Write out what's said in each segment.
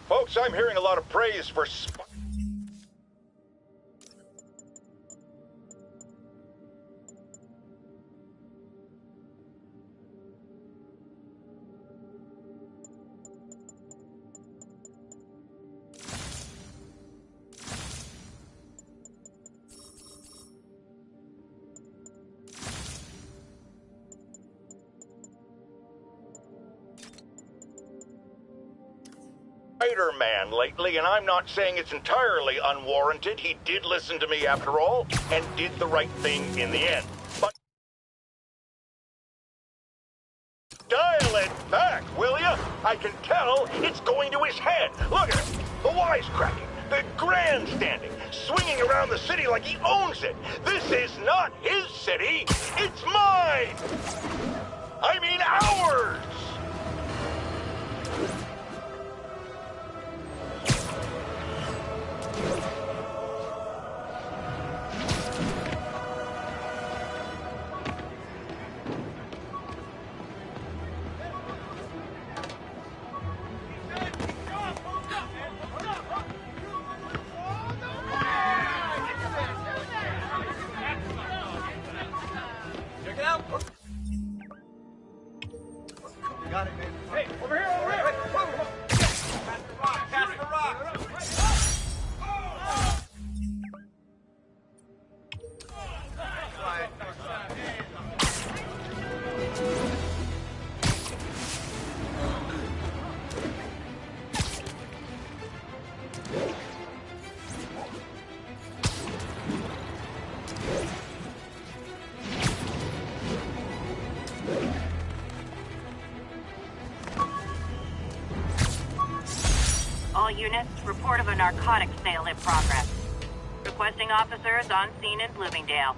Folks, I'm hearing a lot of praise for Spider-Man lately, and I'm not saying it's entirely unwarranted. He did listen to me after all, and did the right thing in the end. But dial it back, will ya? I can tell it's going to his head. Look at it. The wisecracking, the grandstanding, swinging around the city like he owns it. This is not his city. It's mine. I mean ours. Got it, man. Hey, over here, over here! Pass the rock, pass the rock! All units, report of a narcotics sale in progress. Requesting officers on scene in Bloomingdale.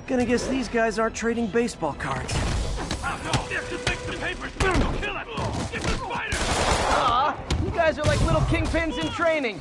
Gonna guess these guys aren't trading baseball cards. Aw, you guys are like little kingpins in training.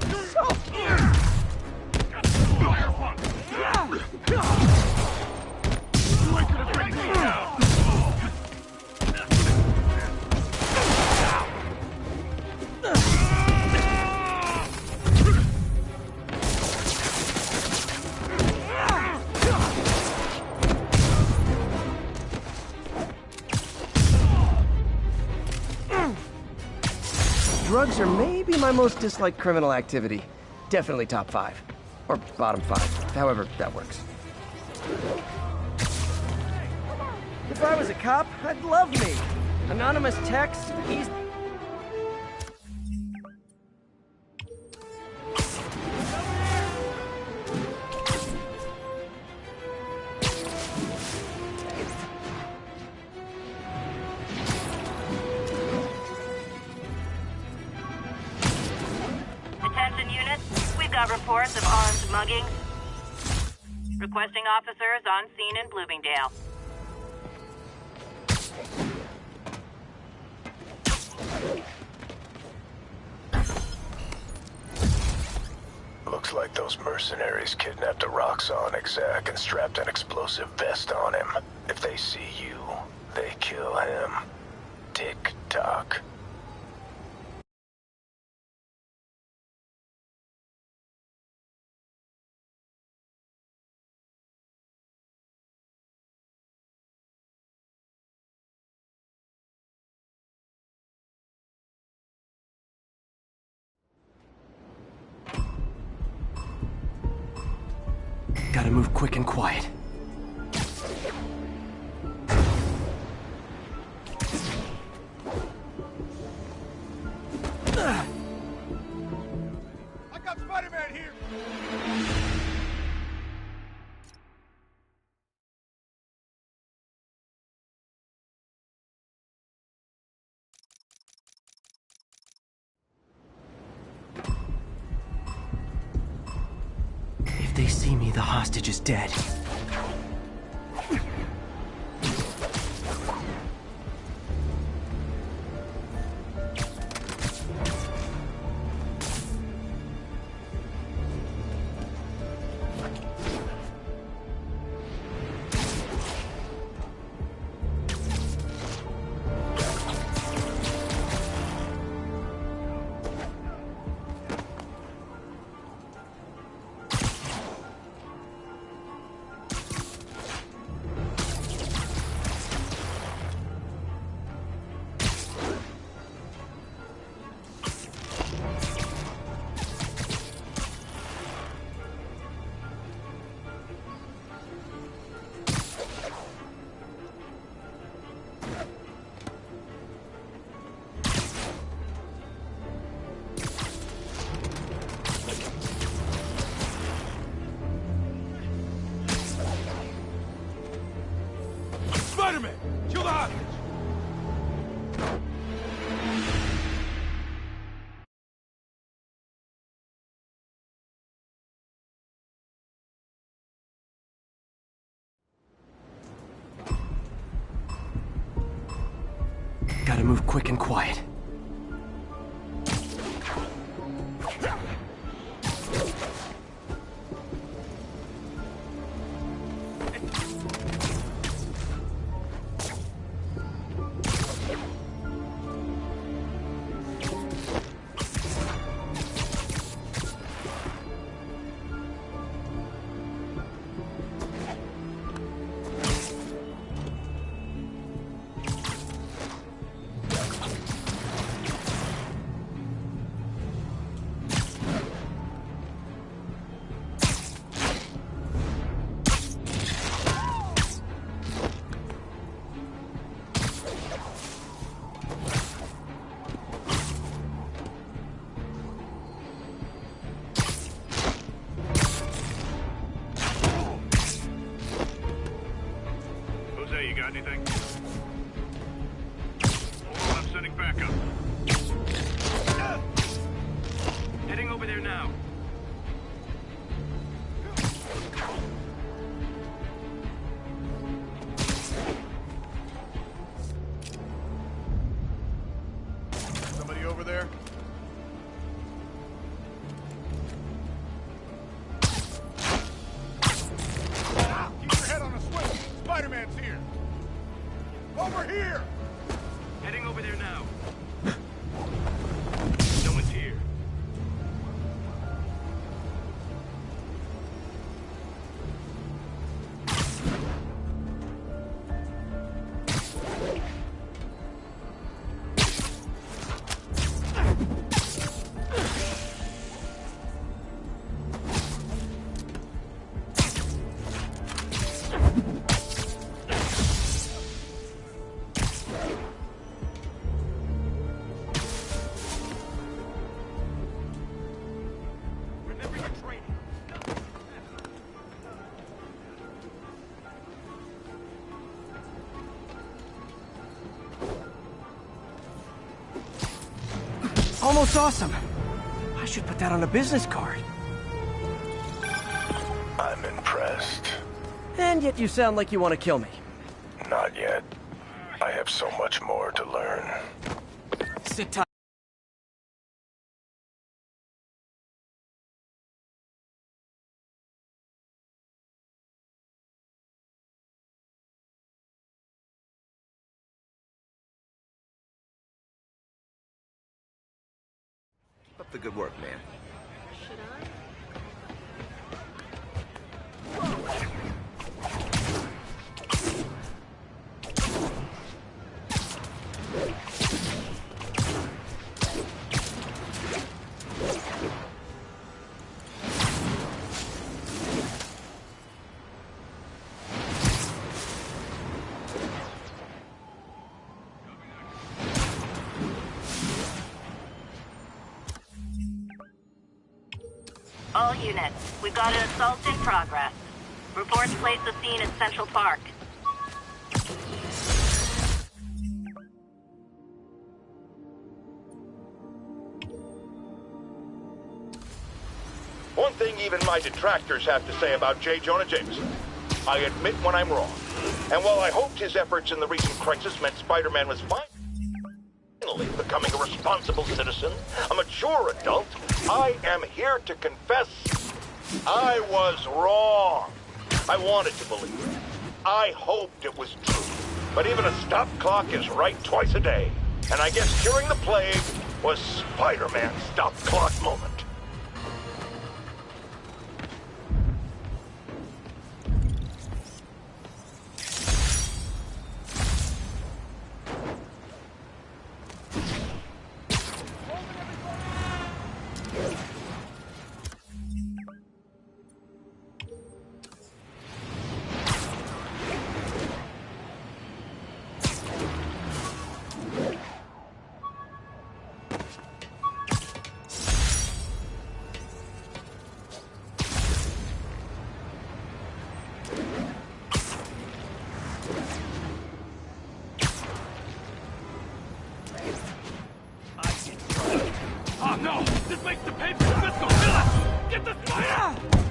Drugs are maybe my most disliked criminal activity. Definitely top 5. Or bottom 5. However that works. If I was a cop, I'd love me. Anonymous text, easy... Attention units, we've got reports of armed muggings. Requesting officers on scene in Bloomingdale. Looks like those mercenaries kidnapped a Roxxon exec and strapped an explosive vest on him. If they see you, they kill him. Tick-tock. Gotta move quick and quiet. I got Spider-Man here! If they see me, the hostage is dead. quick and quiet. You got anything? Hold on, I'm sending backup. Heading over there now. Somebody over there? Keep your head on a swivel. Spider-Man's here. Over here! Heading over there now. No one's here. Almost awesome. I should put that on a business card. I'm impressed. And yet you sound like you want to kill me. Not yet. I have so much more to learn. Sit tight. Keep up the good work, man. Should I? All units, we've got an assault in progress. Reports place the scene at Central Park. One thing even my detractors have to say about J. Jonah Jameson. I admit when I'm wrong. And while I hoped his efforts in the recent crisis meant Spider-Man was finally becoming a responsible citizen, a mature adult, I am here to confess I was wrong. I wanted to believe it. I hoped it was true. But even a stop clock is right twice a day. And I guess curing the plague was Spider-Man's stop clock moment.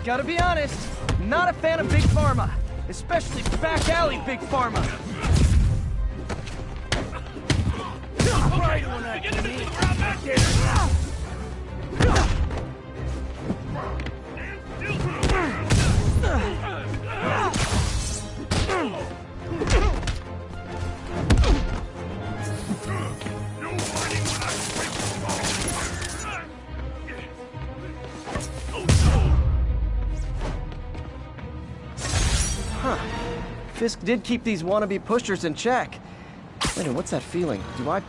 Gotta be honest, not a fan of Big Pharma. Especially back alley Big Pharma. Fisk did keep these wannabe pushers in check. Wait, what's that feeling? Do I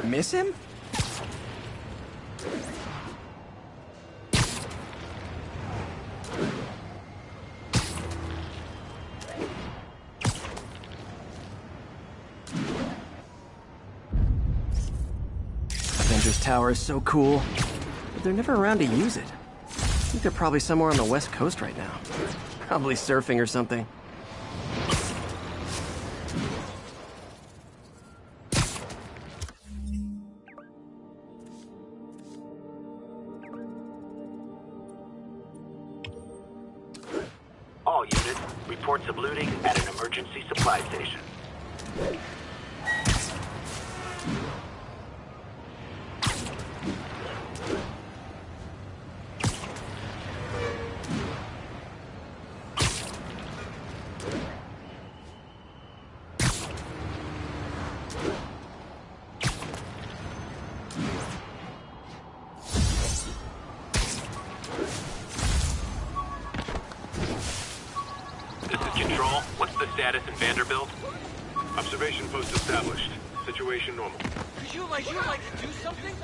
miss him? Avengers Tower is so cool, but they're never around to use it. I think they're probably somewhere on the West Coast right now. Probably surfing or something. All units, reports of looting at an emergency supply station. Control, what's the status in Vanderbilt? Observation post established. Situation normal. Could you like do something?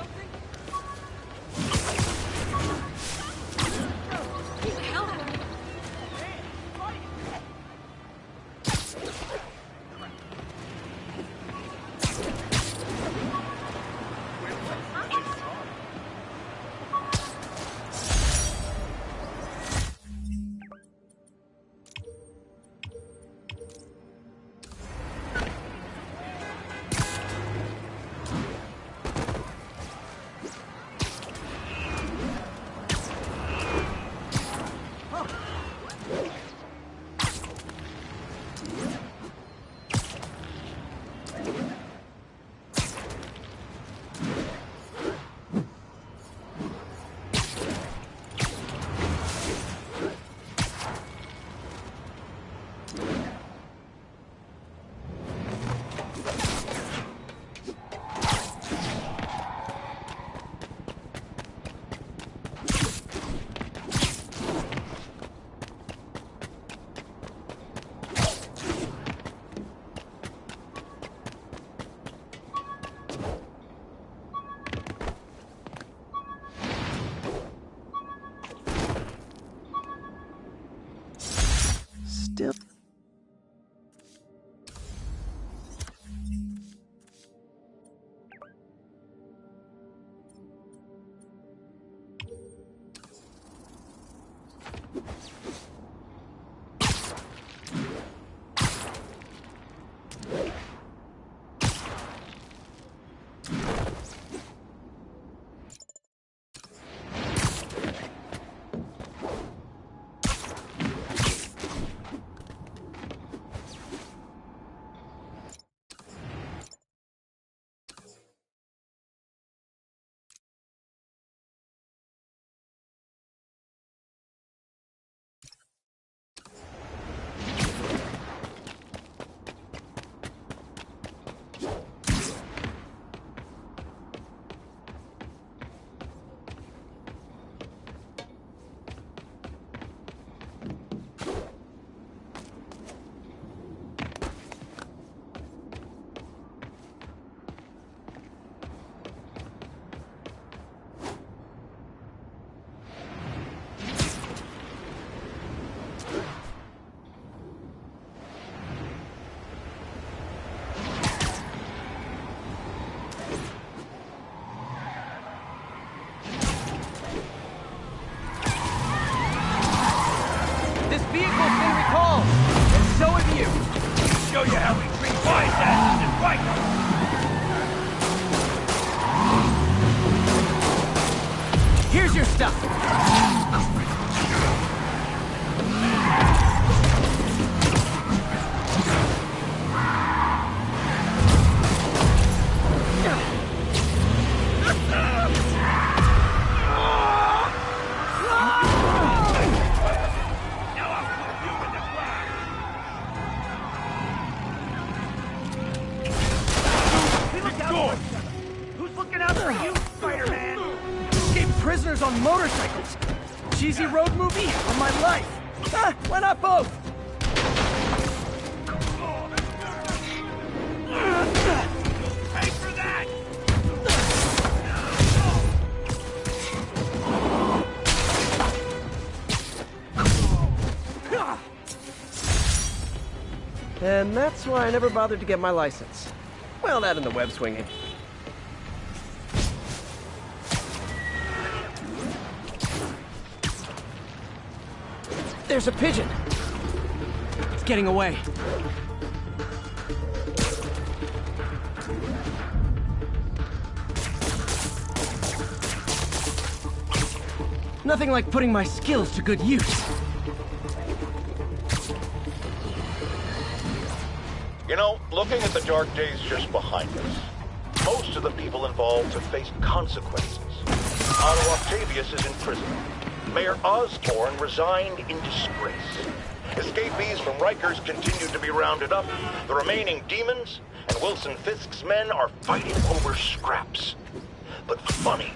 Still. Show you how we treat wise asses and right. Here's your stuff. Prisoners on motorcycles. Cheesy road movie or my life? Why not both? And that's why I never bothered to get my license. Well, that and the web swinging. There's a pigeon! It's getting away. Nothing like putting my skills to good use. You know, looking at the dark days just behind us, most of the people involved have faced consequences. Otto Octavius is in prison. Mayor Osborn resigned in disgrace. Escapees from Rikers continue to be rounded up. The remaining demons and Wilson Fisk's men are fighting over scraps. But funny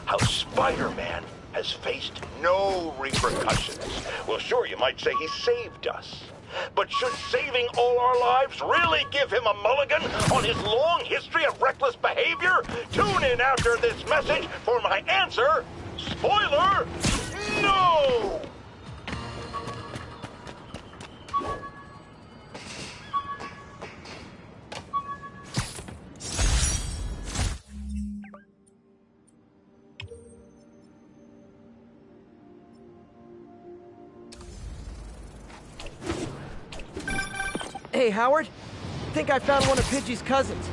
how Spider-Man has faced no repercussions. Well, sure, you might say he saved us. But should saving all our lives really give him a mulligan on his long history of reckless behavior? Tune in after this message for my answer. Spoiler, no! Hey, Howard. Think I found one of Pidgey's cousins.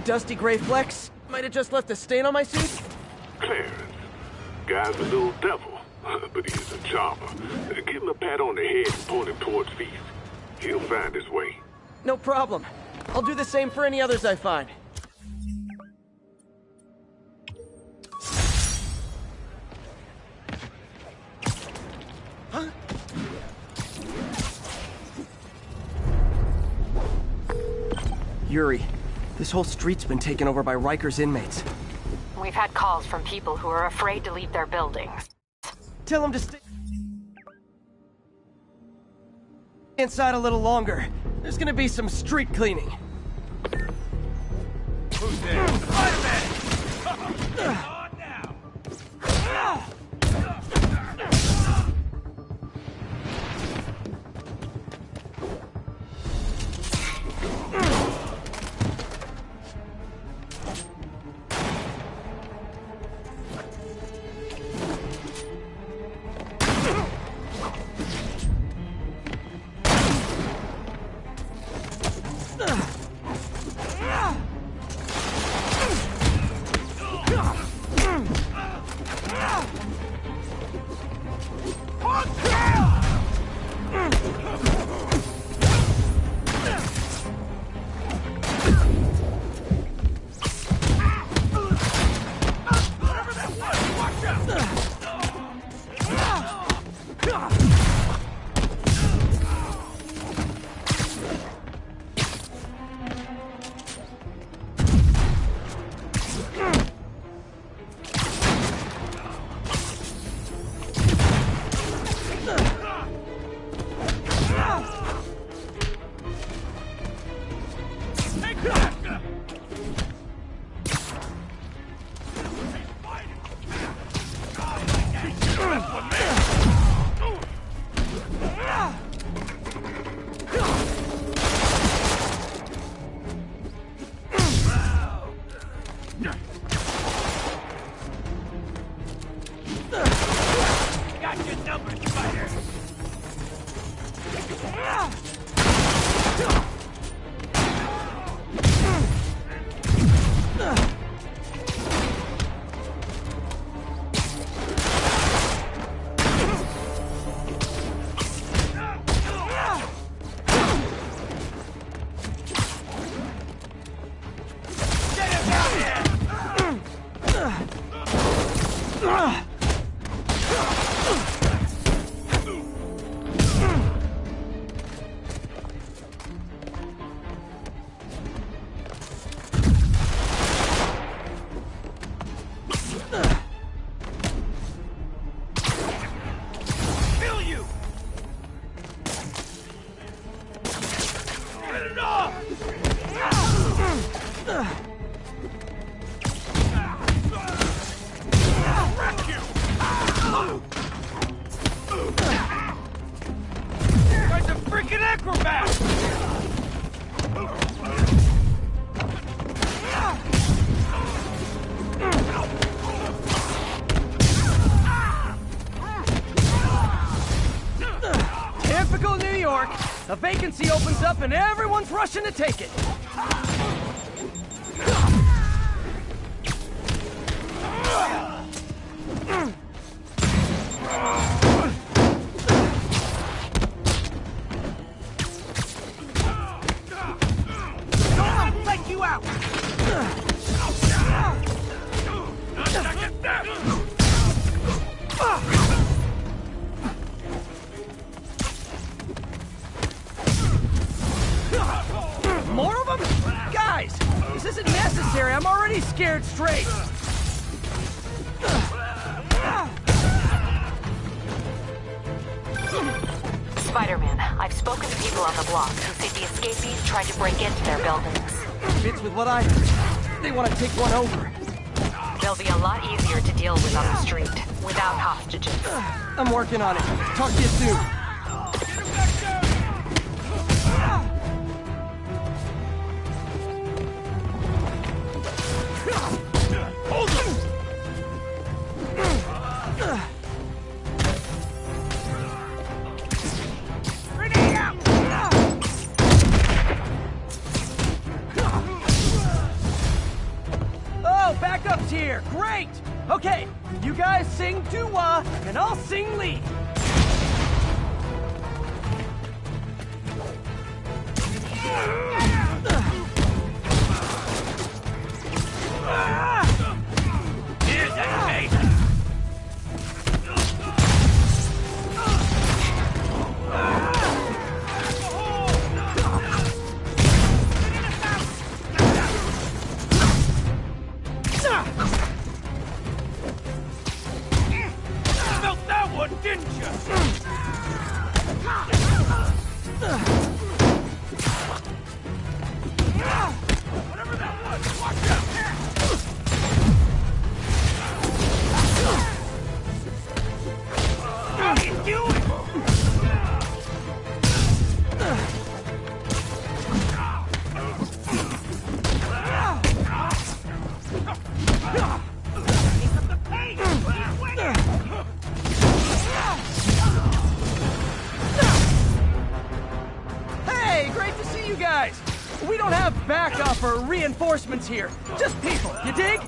Dusty Gray Flex might have just left a stain on my suit. Clarence. Guy's a little devil, but he's a charmer. Give him a pat on the head and point him towards Feast. He'll find his way. No problem. I'll do the same for any others I find. Huh? Yuri, this whole street's been taken over by Rikers inmates. We've had calls from people who are afraid to leave their buildings. Tell them to stay inside a little longer. There's gonna be some street cleaning. Who's there? Spider-Man! On now! Guy's a freaking acrobat! A vacancy opens up and everyone's rushing to take it. Don't let you out! More of them? Guys, this isn't necessary. I'm already scared straight. Spider-Man, I've spoken to people on the block who say the escapees tried to break into their buildings. Fits with what I heard. They want to take one over. They'll be a lot easier to deal with on the street, without hostages. I'm working on it. Talk to you soon. Hold him! Grenade out! Oh, backup's here. Great. Okay, you guys sing doo-wah, and I'll sing lead. Here's enemy! Felt that one, didn't you? Whatever that was, watch out! How you doing? Hey, great to see you guys. We don't have backup or reinforcements here. Just people, you dig?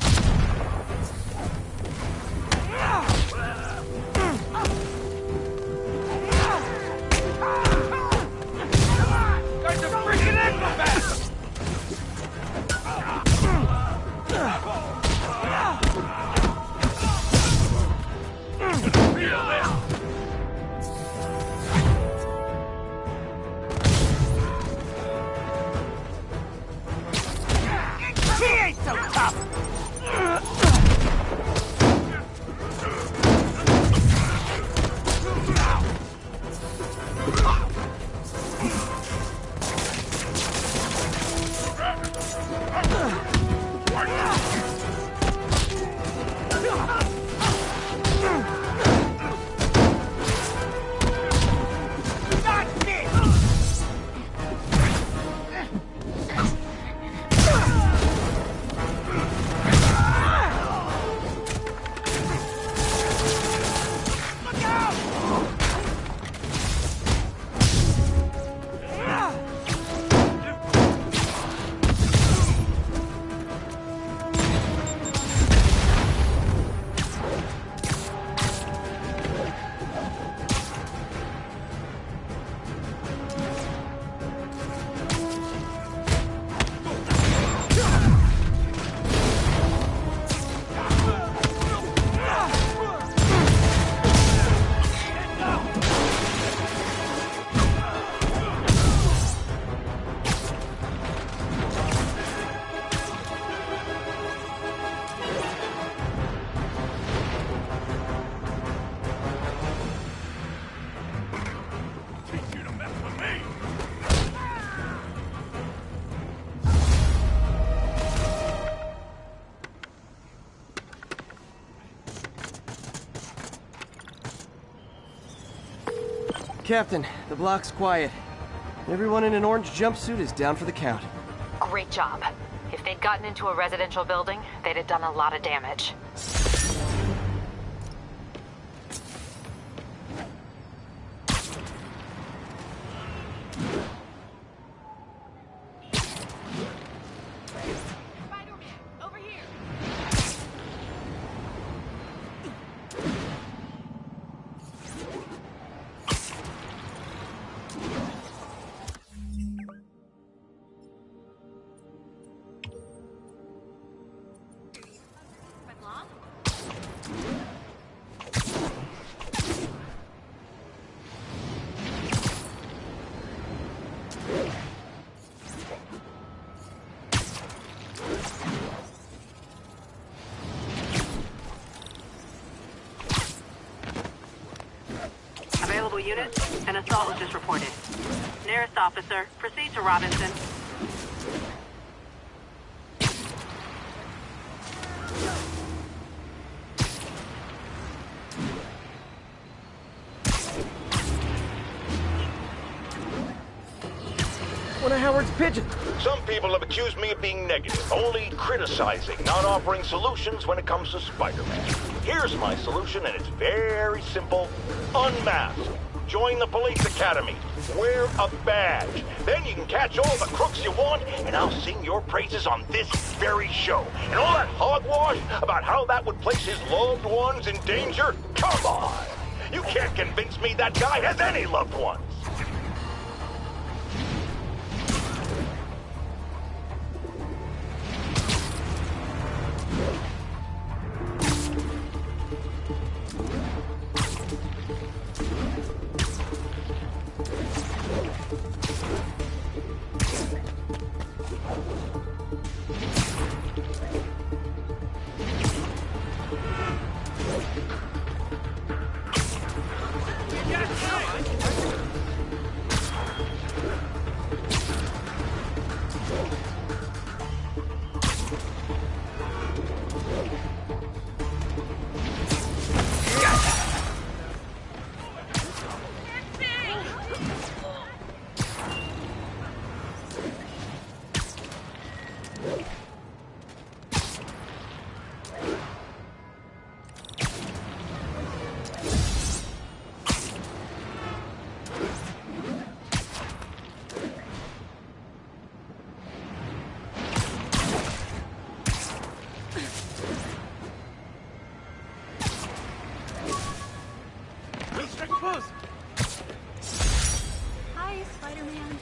Guys are freaking acrobats! Feel this! He ain't so tough! Captain, the block's quiet. Everyone in an orange jumpsuit is down for the count. Great job. If they'd gotten into a residential building, they'd have done a lot of damage. unit. An assault was just reported. Nearest officer, proceed to Robinson. One of Howard's pigeons. Some people have accused me of being negative, only criticizing, not offering solutions when it comes to Spider-Man. Here's my solution, and it's very simple. Unmask. Join the police academy. Wear a badge. Then you can catch all the crooks you want, and I'll sing your praises on this very show. And all that hogwash about how that would place his loved ones in danger? Come on! You can't convince me that guy has any loved ones. Hi, Spider-Man.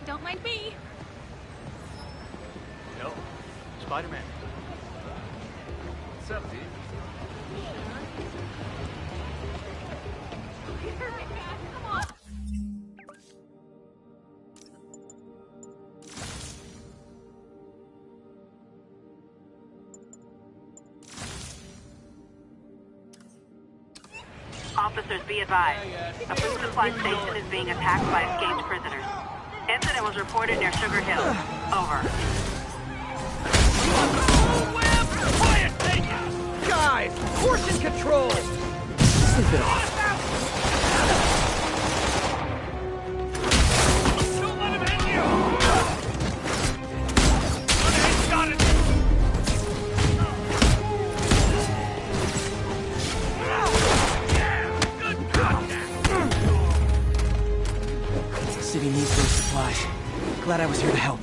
Don't mind me. No, Spider-Man. What's up, dude? Come on. Officers, be advised. A food supply station is being attacked by escaped prisoners. Incident was reported near Sugar Hill. Over. Quiet, thank you! Guys, portion control! Sleep it off. Don't let him hit you! He's got it! Good contact! The city needs those supplies. Glad I was here to help.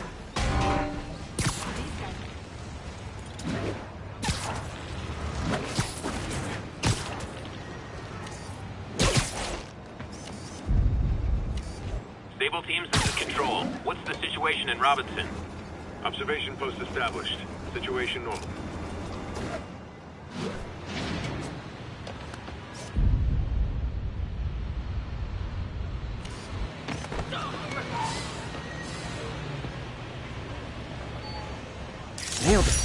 Stable teams, this is Control. What's the situation in Robinson? Observation post established. Situation normal. Nailed it.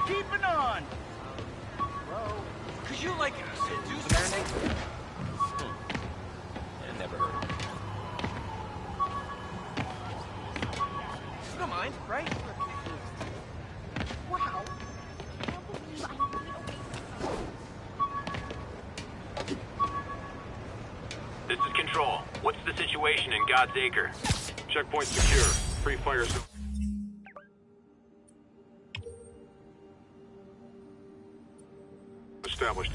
keeping on. Hello? Could you, like, do something? Yeah, never heard of it. You don't mind, right? Wow. This is Control. What's the situation in God's Acre? Checkpoint secure. Free fire zone. Established.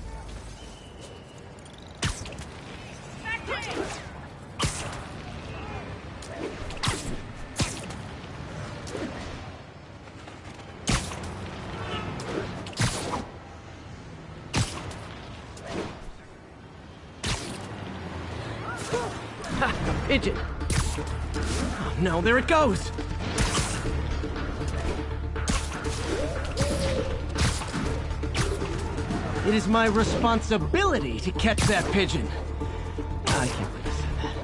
Pigeon! Oh no, there it goes! It is my responsibility to catch that pigeon. I can't believe I said that.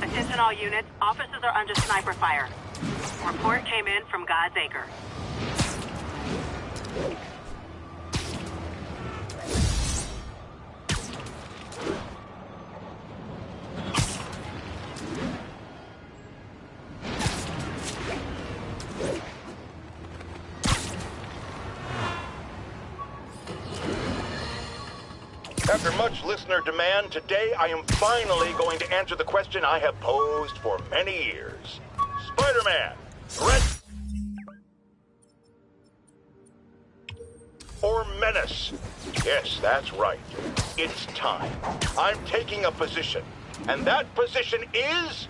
Attention all units, officers are under sniper fire. Report came in from God's Acre. After much listener demand, today I am finally going to answer the question I have posed for many years. Spider-Man, threat or menace? Yes, that's right. It's time. I'm taking a position, and that position is...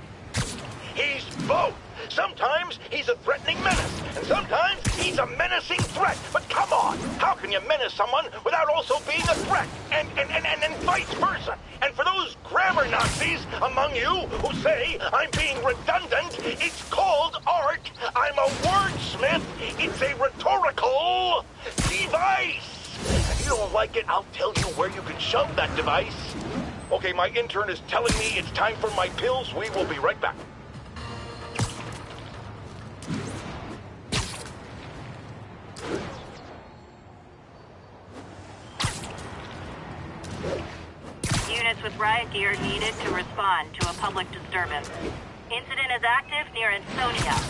he's both. Sometimes he's a threatening menace, and sometimes he's a menacing threat. But come on, how can you menace someone without also being a threat? And vice versa. And for those grammar Nazis among you who say I'm being redundant, it's called art. I'm a wordsmith. It's a rhetorical device. If you don't like it, I'll tell you where you can shove that device. Okay, my intern is telling me it's time for my pills. We will be right back. Units with riot gear needed to respond to a public disturbance. Incident is active near Ansonia.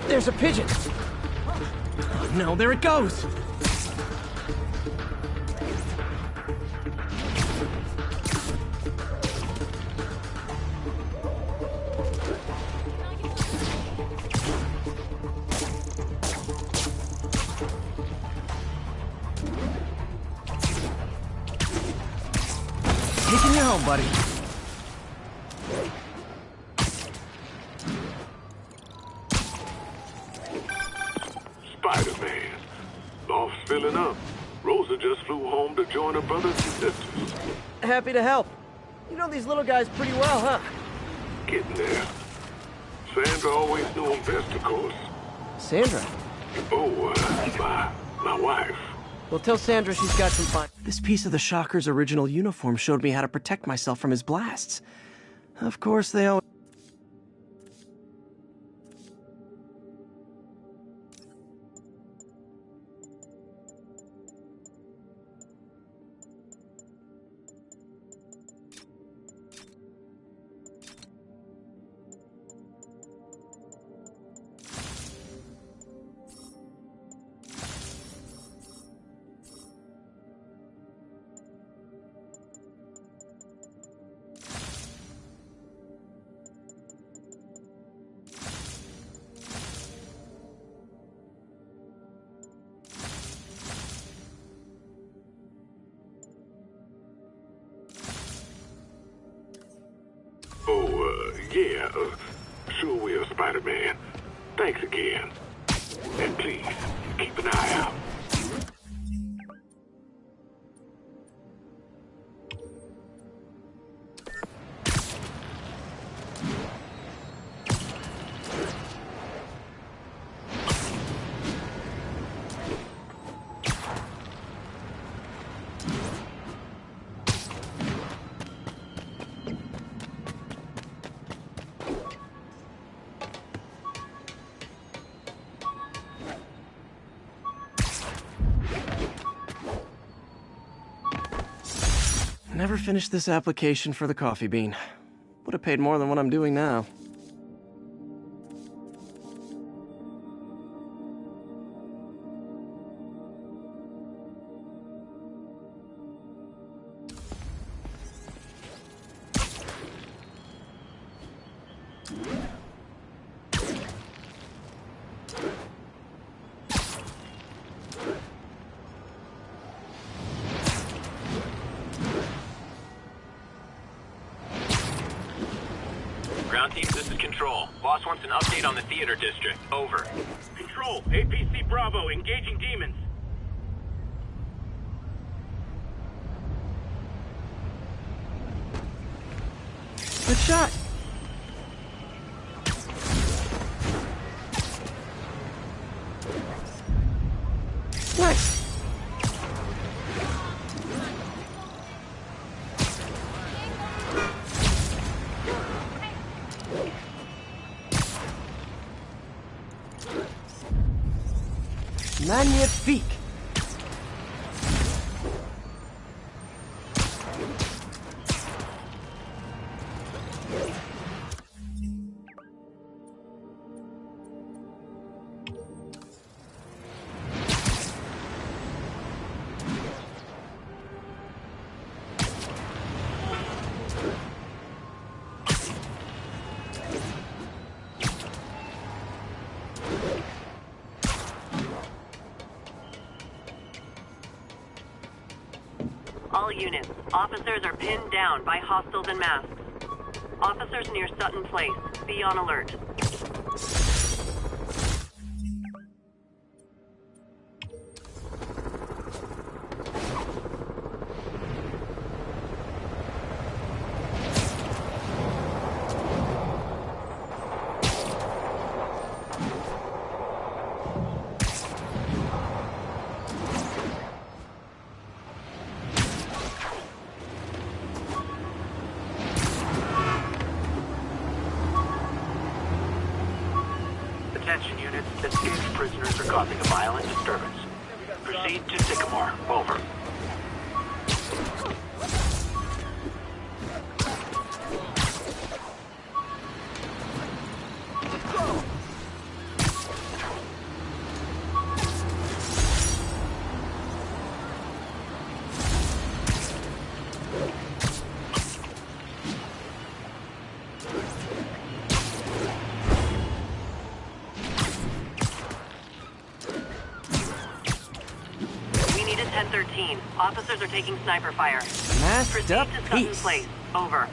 There's a pigeon! Oh no, there it goes! Taking you home, buddy. Spider-Man. filling up. Rosa just flew home to join her brothers and sisters. Happy to help. You know these little guys pretty well, huh? Getting there. Sandra always knew him best, of course. Sandra? Oh, my wife. Well, tell Sandra she's got some fun. This piece of the Shocker's original uniform showed me how to protect myself from his blasts. Of course, they always... Yeah, sure will, Spider-Man. Thanks again. And please, keep an eye out. Never finished this application for the coffee bean. Would have paid more than what I'm doing now. Ground team, this is Control. Boss wants an update on the theater district. Over. Control, APC Bravo, engaging demons. Good shot. Nice. Magnifique. All units, officers are pinned down by hostiles and masks. Officers near Sutton Place, be on alert. Attention units, escaped prisoners are causing a violent disturbance. Proceed to Sycamore. Over. We need a 1013. Officers are taking sniper fire. Masked Proceed up to Sutton piece. Place. Over.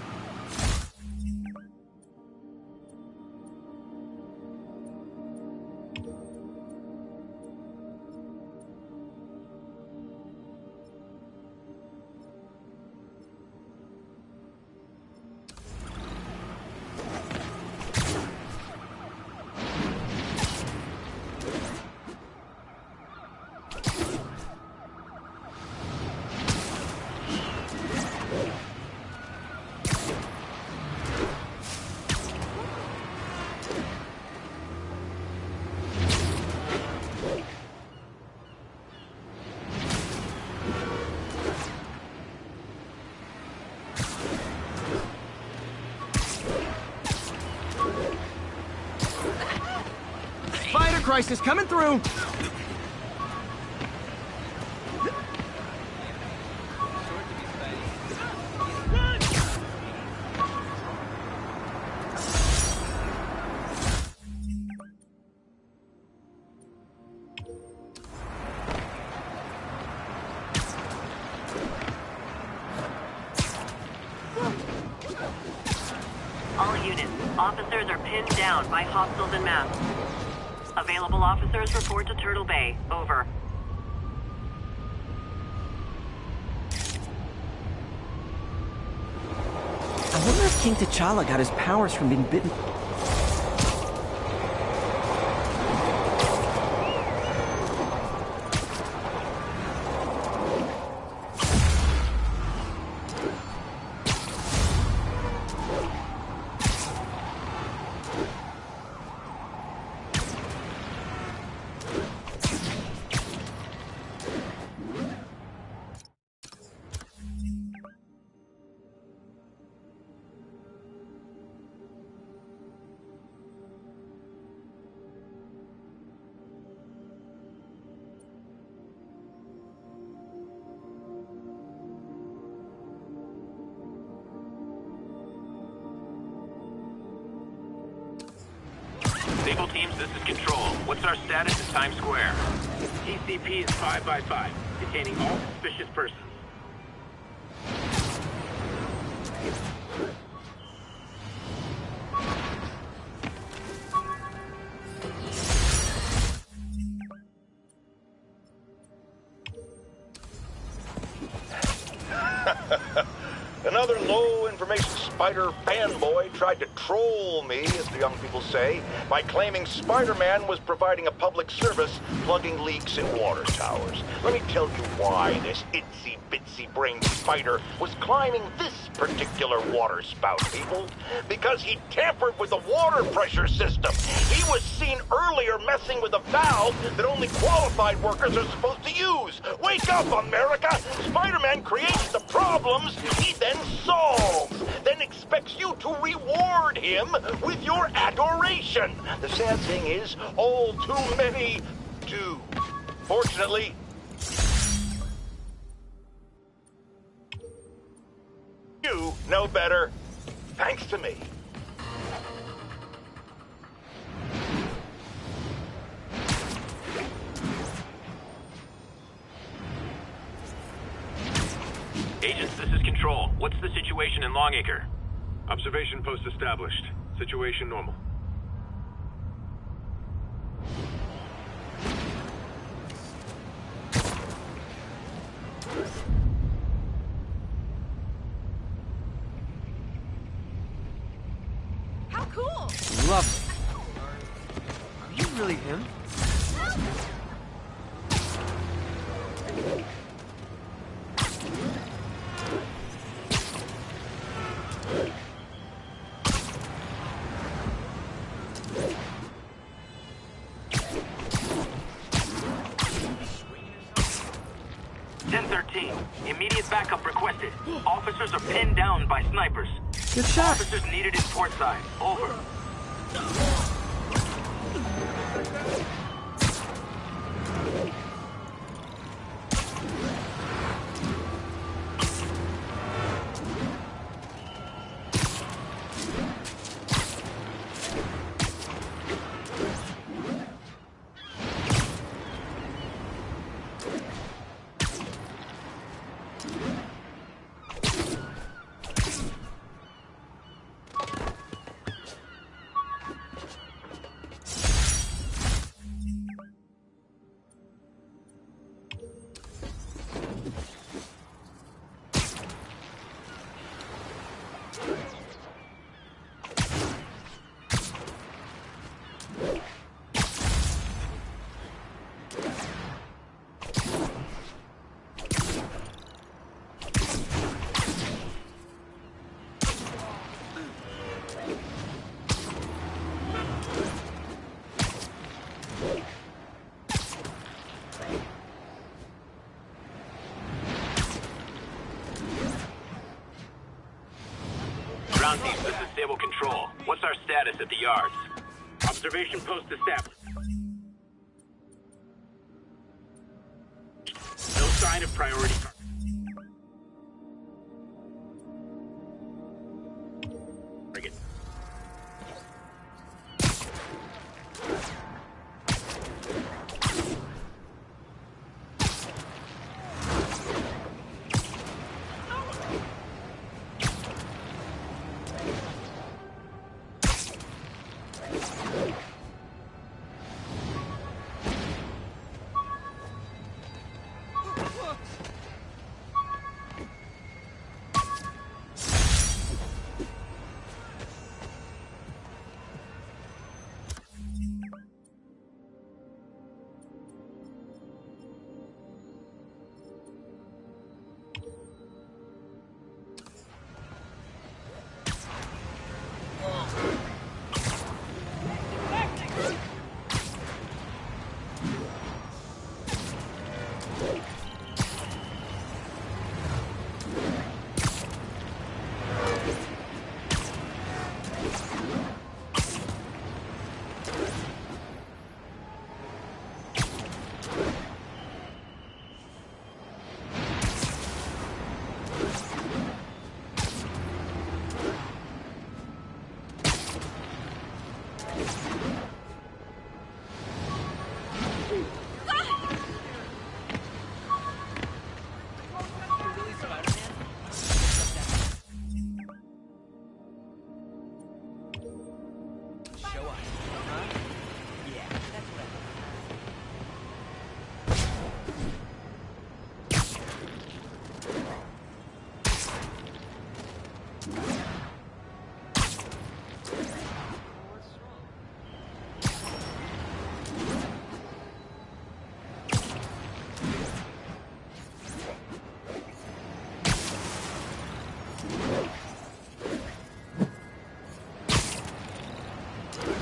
Spider crisis coming through! All units, officers are pinned down by hostiles en masse. Available officers report to Turtle Bay. Over. I wonder if King T'Challa got his powers from being bitten. Sable teams, this is Control. What's our status in Times Square? TCP is 5 by 5, detaining all suspicious persons. Another low-information Spider fanboy tried to troll me, as the young people say, by claiming Spider-Man was providing a public service plugging leaks in water towers. Let me tell you why this itsy-bitsy-brained spider was climbing this particular water spout, people. Because he tampered with the water pressure system. He was seen earlier messing with a valve that only qualified workers are supposed to use. Wake up, America! Spider-Man creates the problems he then solves, then expects you to reward him with your adoration. The sad thing is, all too many do. Fortunately, you know better, thanks to me. Agents, this is Control. What's the situation in Longacre? Observation post established. Situation normal. How cool! Lovely. Are you really him? 1013. Immediate backup requested. Officers are pinned down by snipers. Good shot. Officers needed in port side. Over. Ground team, this is Stable Control. What's our status at the yards? Observation post established. No sign of priority. Target.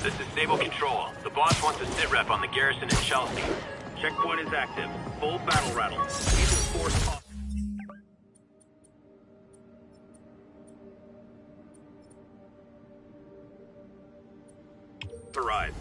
This is Stable Control. The boss wants a sit rep on the garrison in Chelsea. Checkpoint is active. Full battle rattle. Lethal force off. Arrived.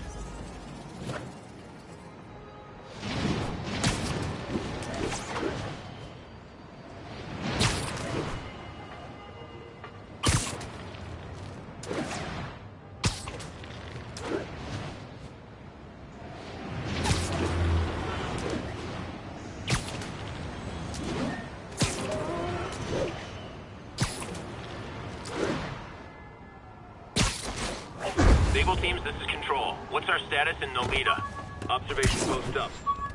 Stable teams, this is Control. What's our status in Nolita? Observation post up.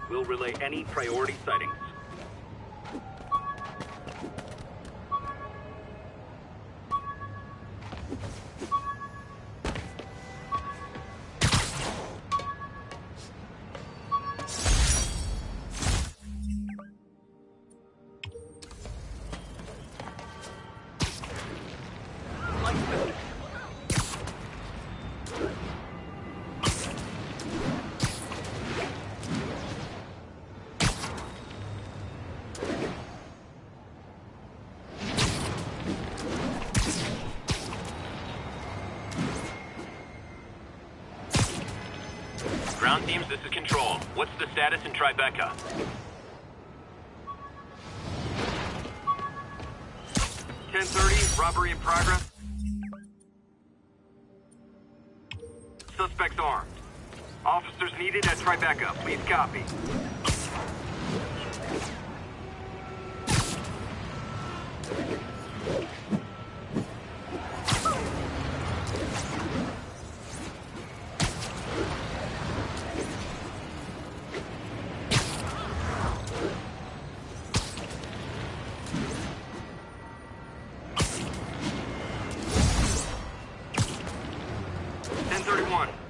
We'll relay any priority sightings. Ground teams, this is Control. What's the status in Tribeca? .10:30, robbery in progress. Suspects armed. Officers needed at Tribeca. Please copy.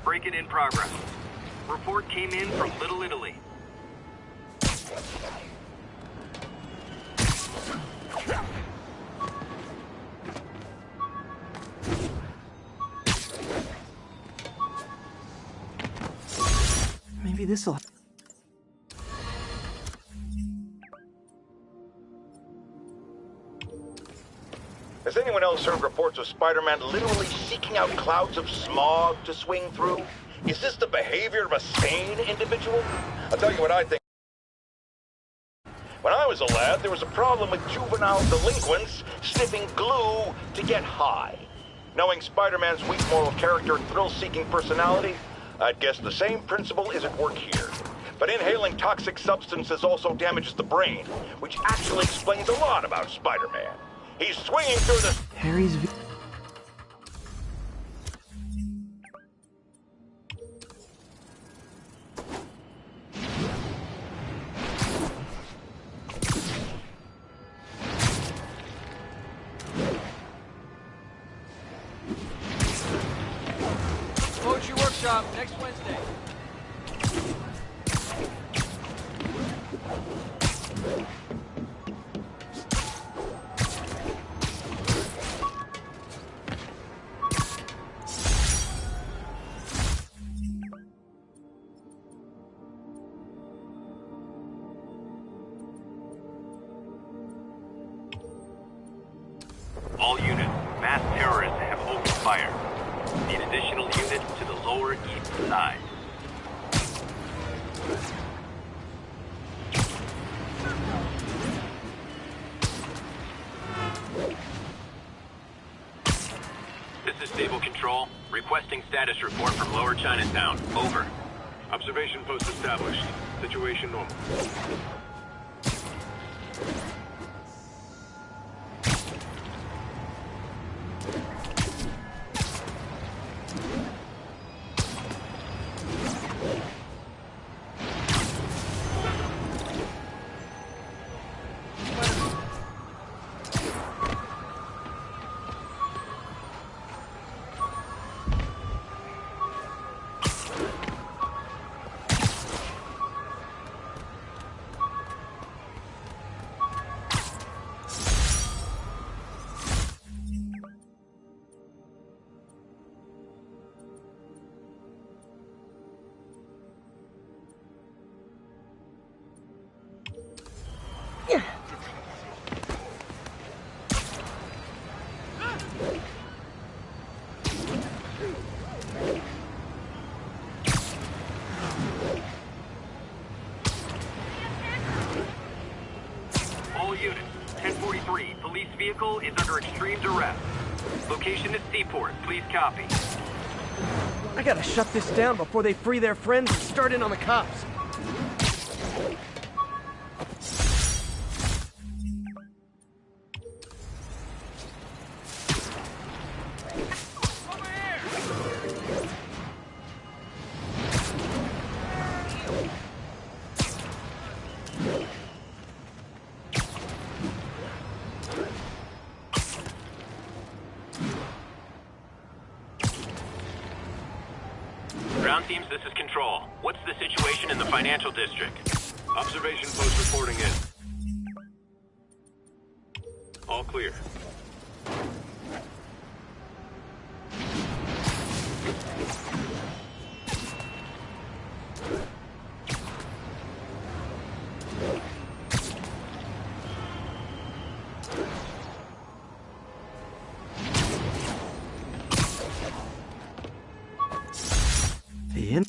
Break-in in progress. Report came in from Little Italy. Maybe this'll... Has anyone else Hastings heard reports of Spider-Man literally seeking out clouds of smog to swing through. Is this the behavior of a sane individual? I'll tell you what I think. When I was a lad, there was a problem with juvenile delinquents sniffing glue to get high. Knowing Spider-Man's weak moral character and thrill-seeking personality, I'd guess the same principle is at work here. But inhaling toxic substances also damages the brain, which actually explains a lot about Spider-Man. He's swinging through the... Harry's... Poetry workshop next Wednesday. All units, mass terrorists have opened fire. Need additional units to the lower east side. This is Stable Control. Requesting status report from Lower Chinatown. Over. Observation post established. Situation normal. All units, 1043. Police vehicle is under extreme duress. Location is Seaport. Please copy. I gotta shut this down before they free their friends and start in on the cops. Ground teams, this is Control. What's the situation in the financial district? Observation post reporting in. All clear. The in...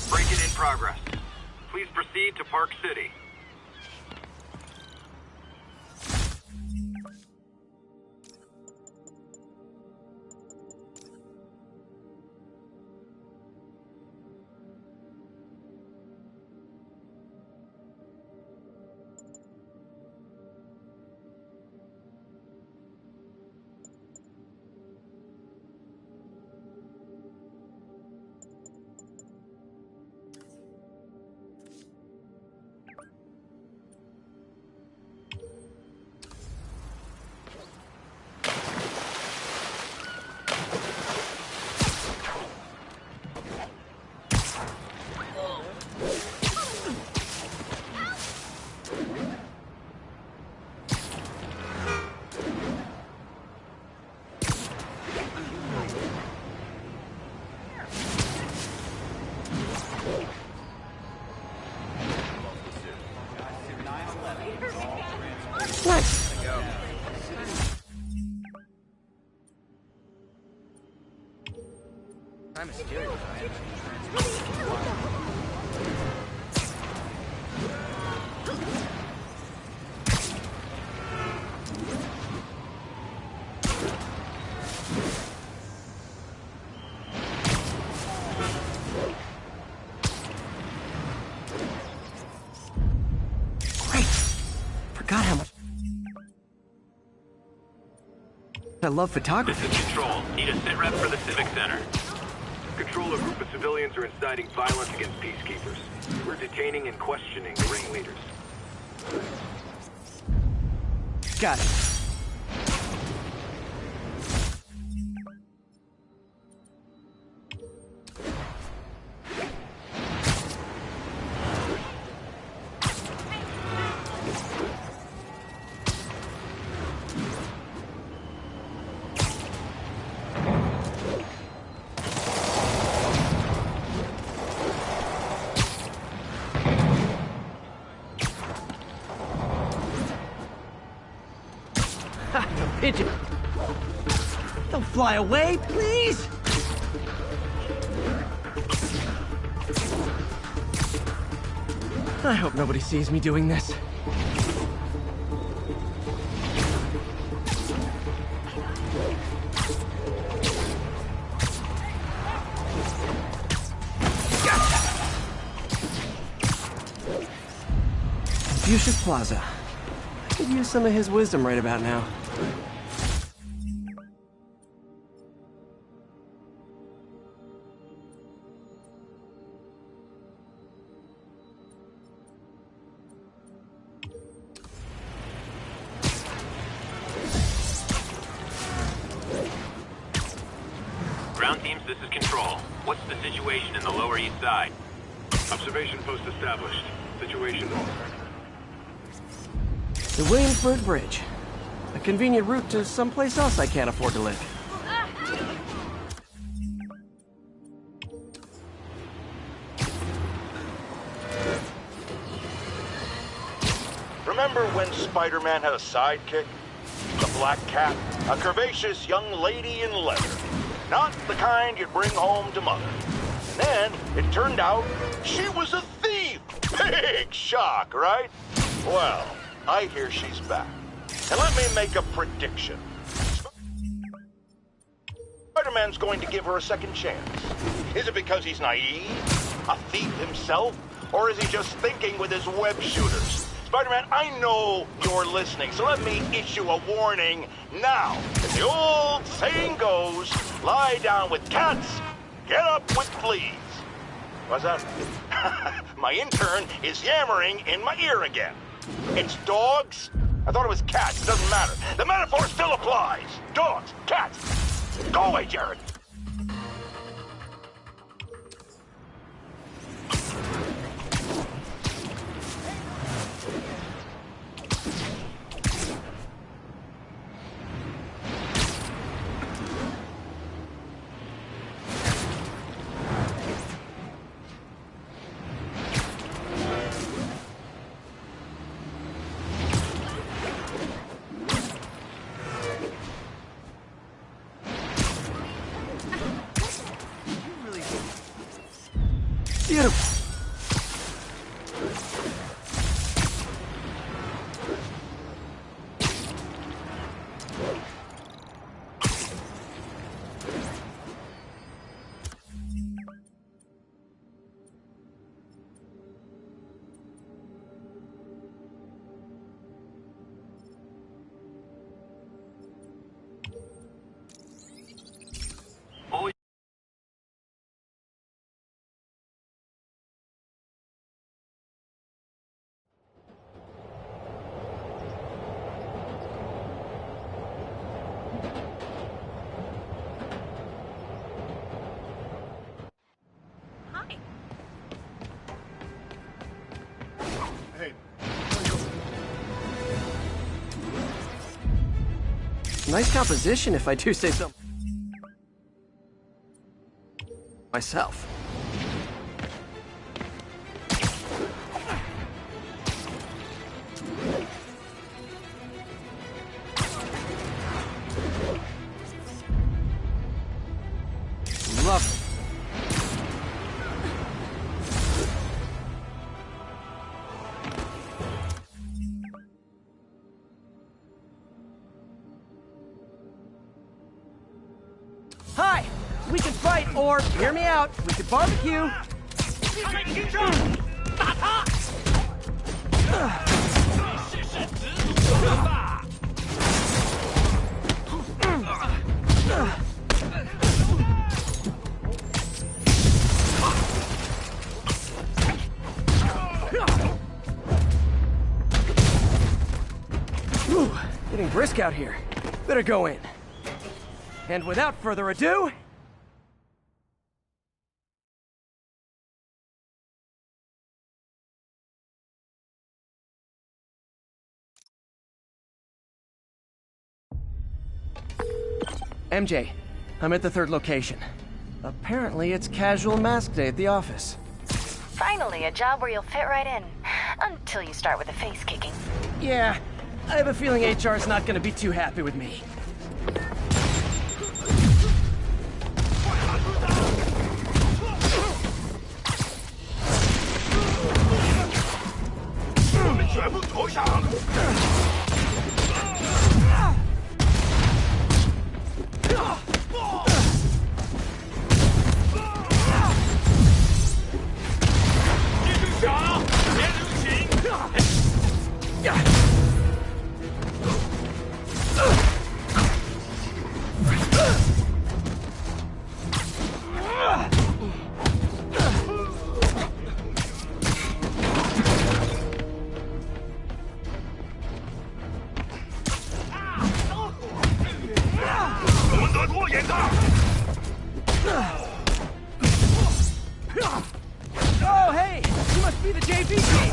Break-in in progress. Please proceed to Park City. I'm a stereotype. Forgot how much I love photography. This is Control. Need a sitrep for the Civic Center. Control, a group of civilians are inciting violence against peacekeepers. We're detaining and questioning the ringleaders. Got it. Pigeon. Don't fly away, please! I hope nobody sees me doing this. Confucius Plaza. I could use some of his wisdom right about now. Ground teams, this is Control. What's the situation in the Lower East Side? Observation post established. Situation over. The Williamsburg Bridge. A convenient route to someplace else I can't afford to live. Remember when Spider-Man had a sidekick? The Black Cat, a curvaceous young lady in leather. Not the kind you'd bring home to Mother. And then, it turned out, she was a thief! Big shock, right? Well, I hear she's back. And let me make a prediction. Spider-Man's going to give her a second chance. Is it because he's naive? A thief himself? Or is he just thinking with his web shooters? Spider-Man, I know you're listening, so let me issue a warning now. As the old saying goes, lie down with cats, get up with fleas. What's that? My intern is yammering in my ear again. It's dogs? I thought it was cats. It doesn't matter. The metaphor still applies. Dogs, cats. Go away, Jared. Beautiful. Nice composition, if I do say so myself. Lovely. fight, or, hear me out, we could barbecue. Whew, getting brisk out here. Better go in. And without further ado... MJ, I'm at the third location. Apparently it's casual mask day at the office. Finally, a job where you'll fit right in. Until you start with the face kicking. Yeah, I have a feeling HR's not gonna be too happy with me. Oh, hey! You must be the JV team!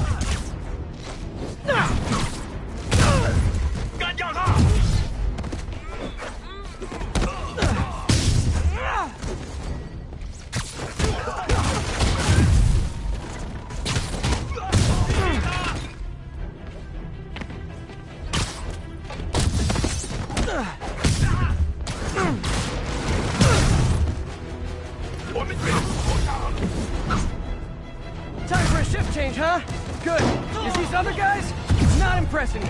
Time for a shift change, huh? Good. Is these other guys? Not impressing me.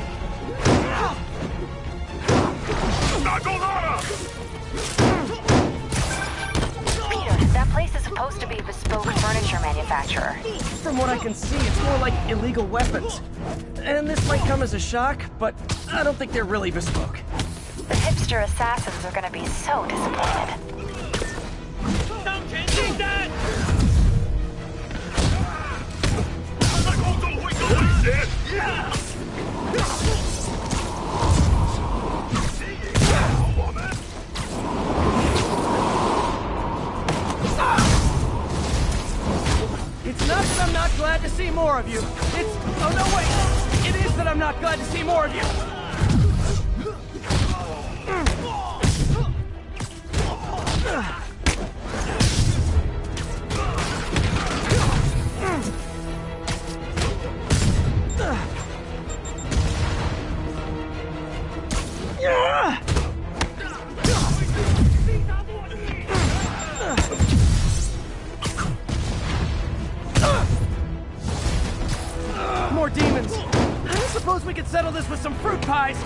Peter, that place is supposed to be a bespoke furniture manufacturer. From what I can see, it's more like illegal weapons. And this might come as a shock, but I don't think they're really bespoke. The hipster assassins are gonna be so disappointed. It's not that I'm not glad to see more of you. It's... oh no, wait! It is that I'm not glad to see more of you! More demons. I suppose we could settle this with some fruit pies.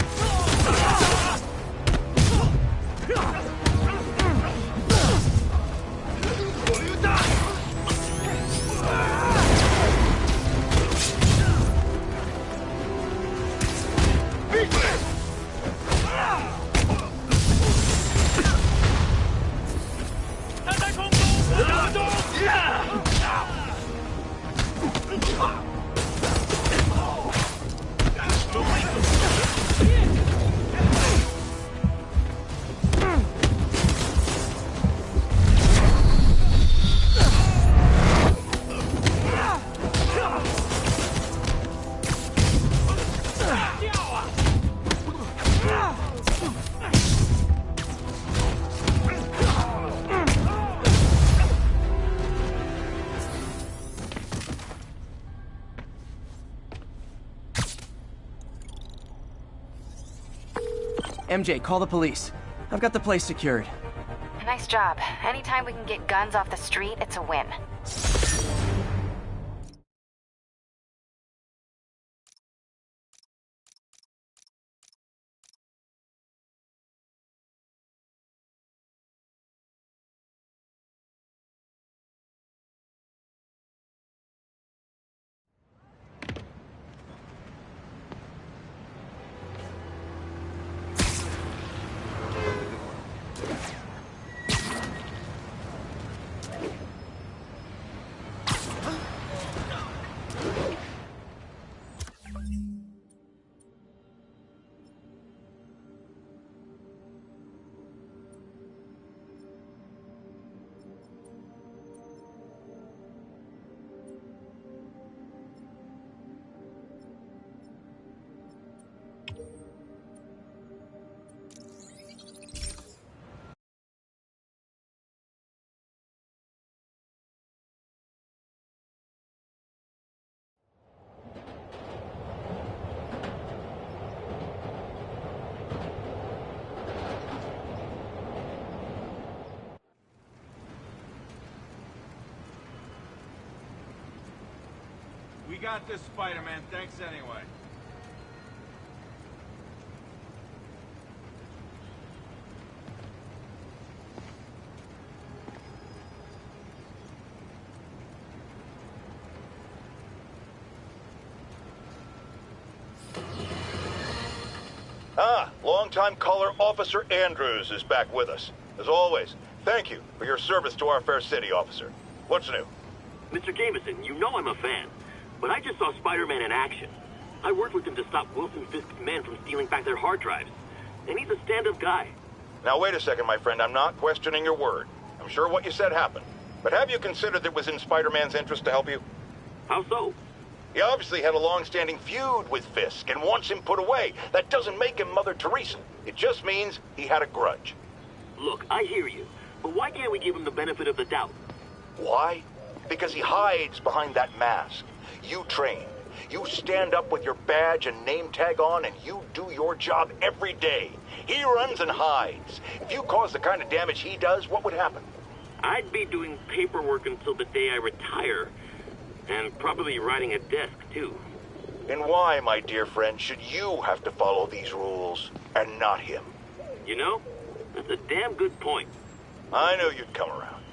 MJ, call the police. I've got the place secured. Nice job. Anytime we can get guns off the street, it's a win. We got this, Spider-Man. Thanks anyway. Longtime caller Officer Andrews is back with us. As always, thank you for your service to our fair city, officer. What's new? Mr. Jameson, you know I'm a fan, but I just saw Spider-Man in action. I worked with him to stop Wilson Fisk's men from stealing back their hard drives, and he's a stand-up guy. Now wait a second, my friend. I'm not questioning your word. I'm sure what you said happened. But have you considered that it was in Spider-Man's interest to help you? How so? He obviously had a long-standing feud with Fisk and wants him put away. That doesn't make him Mother Teresa. It just means he had a grudge. Look, I hear you, but why can't we give him the benefit of the doubt? Why? Because he hides behind that mask. You train. You stand up with your badge and name tag on, and you do your job every day. He runs and hides. If you caused the kind of damage he does, what would happen? I'd be doing paperwork until the day I retire. And probably riding a desk, too. And why, my dear friend, should you have to follow these rules, and not him? You know, that's a damn good point. I knew you'd come around.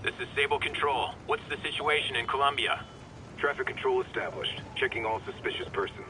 This is Sable Control. What's the situation in Columbia? Traffic control established. Checking all suspicious persons.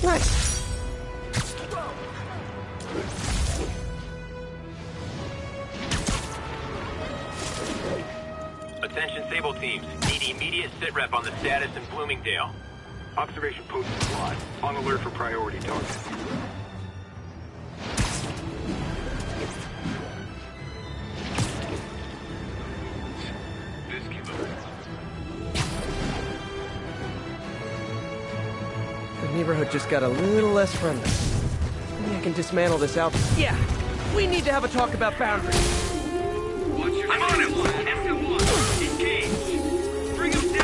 Nice. Attention Sable teams. Need immediate sitrep on the status in Bloomingdale. Observation post squad. On alert for priority targets. This killer. The neighborhood just got a little less friendly. Maybe I can dismantle this out. Yeah, we need to have a talk about boundaries. I'm on it! SL1, engage! Bring him down!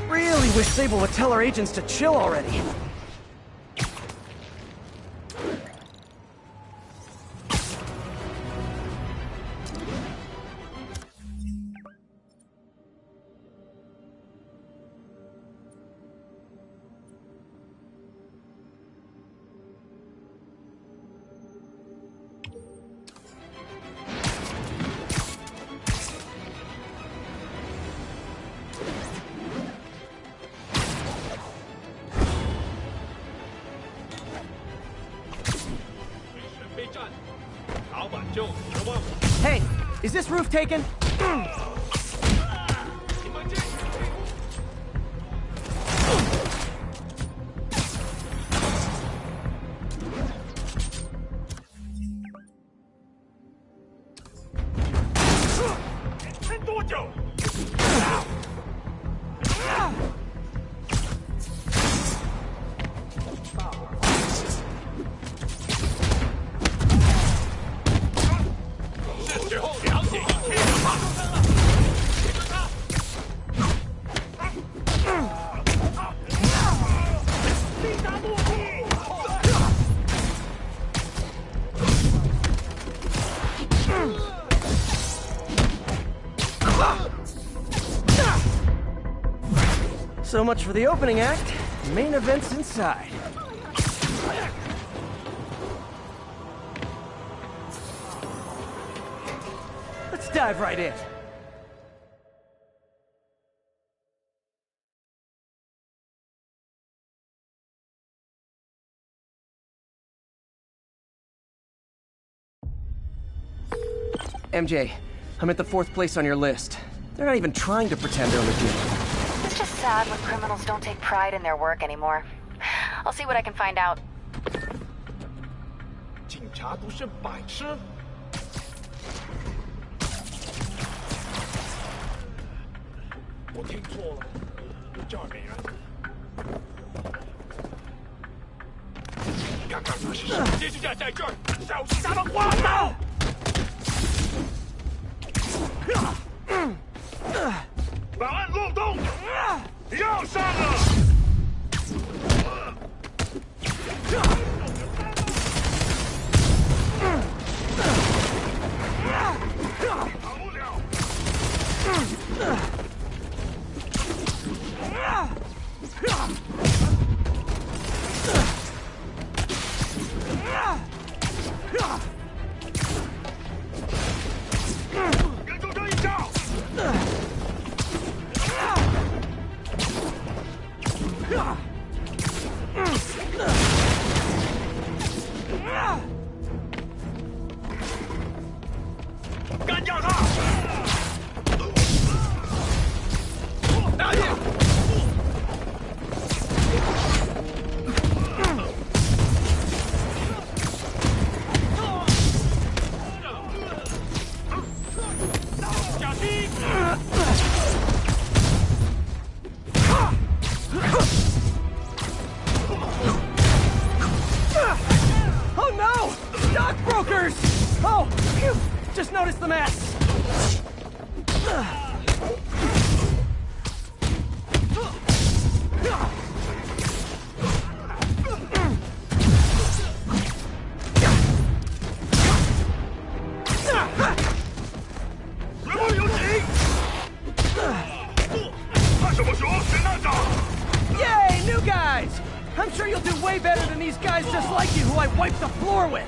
Really wish Sable would tell our agents to chill already. Hey, is this roof taken? So much for the opening act. Main event's inside. Let's dive right in. MJ, I'm at the 4th place on your list. They're not even trying to pretend they're legit. It's just sad when criminals don't take pride in their work anymore. I'll see what I can find out. 警察都是白痴。我听错了，这儿没人。看看那是什么监视站在这儿，小心他们滑倒！把按漏洞，要上了！ 跟住这一招！干掉他！打野！ Oh no! Stockbrokers! Oh, phew! Just noticed the mess. these guys just like you who I wiped the floor with!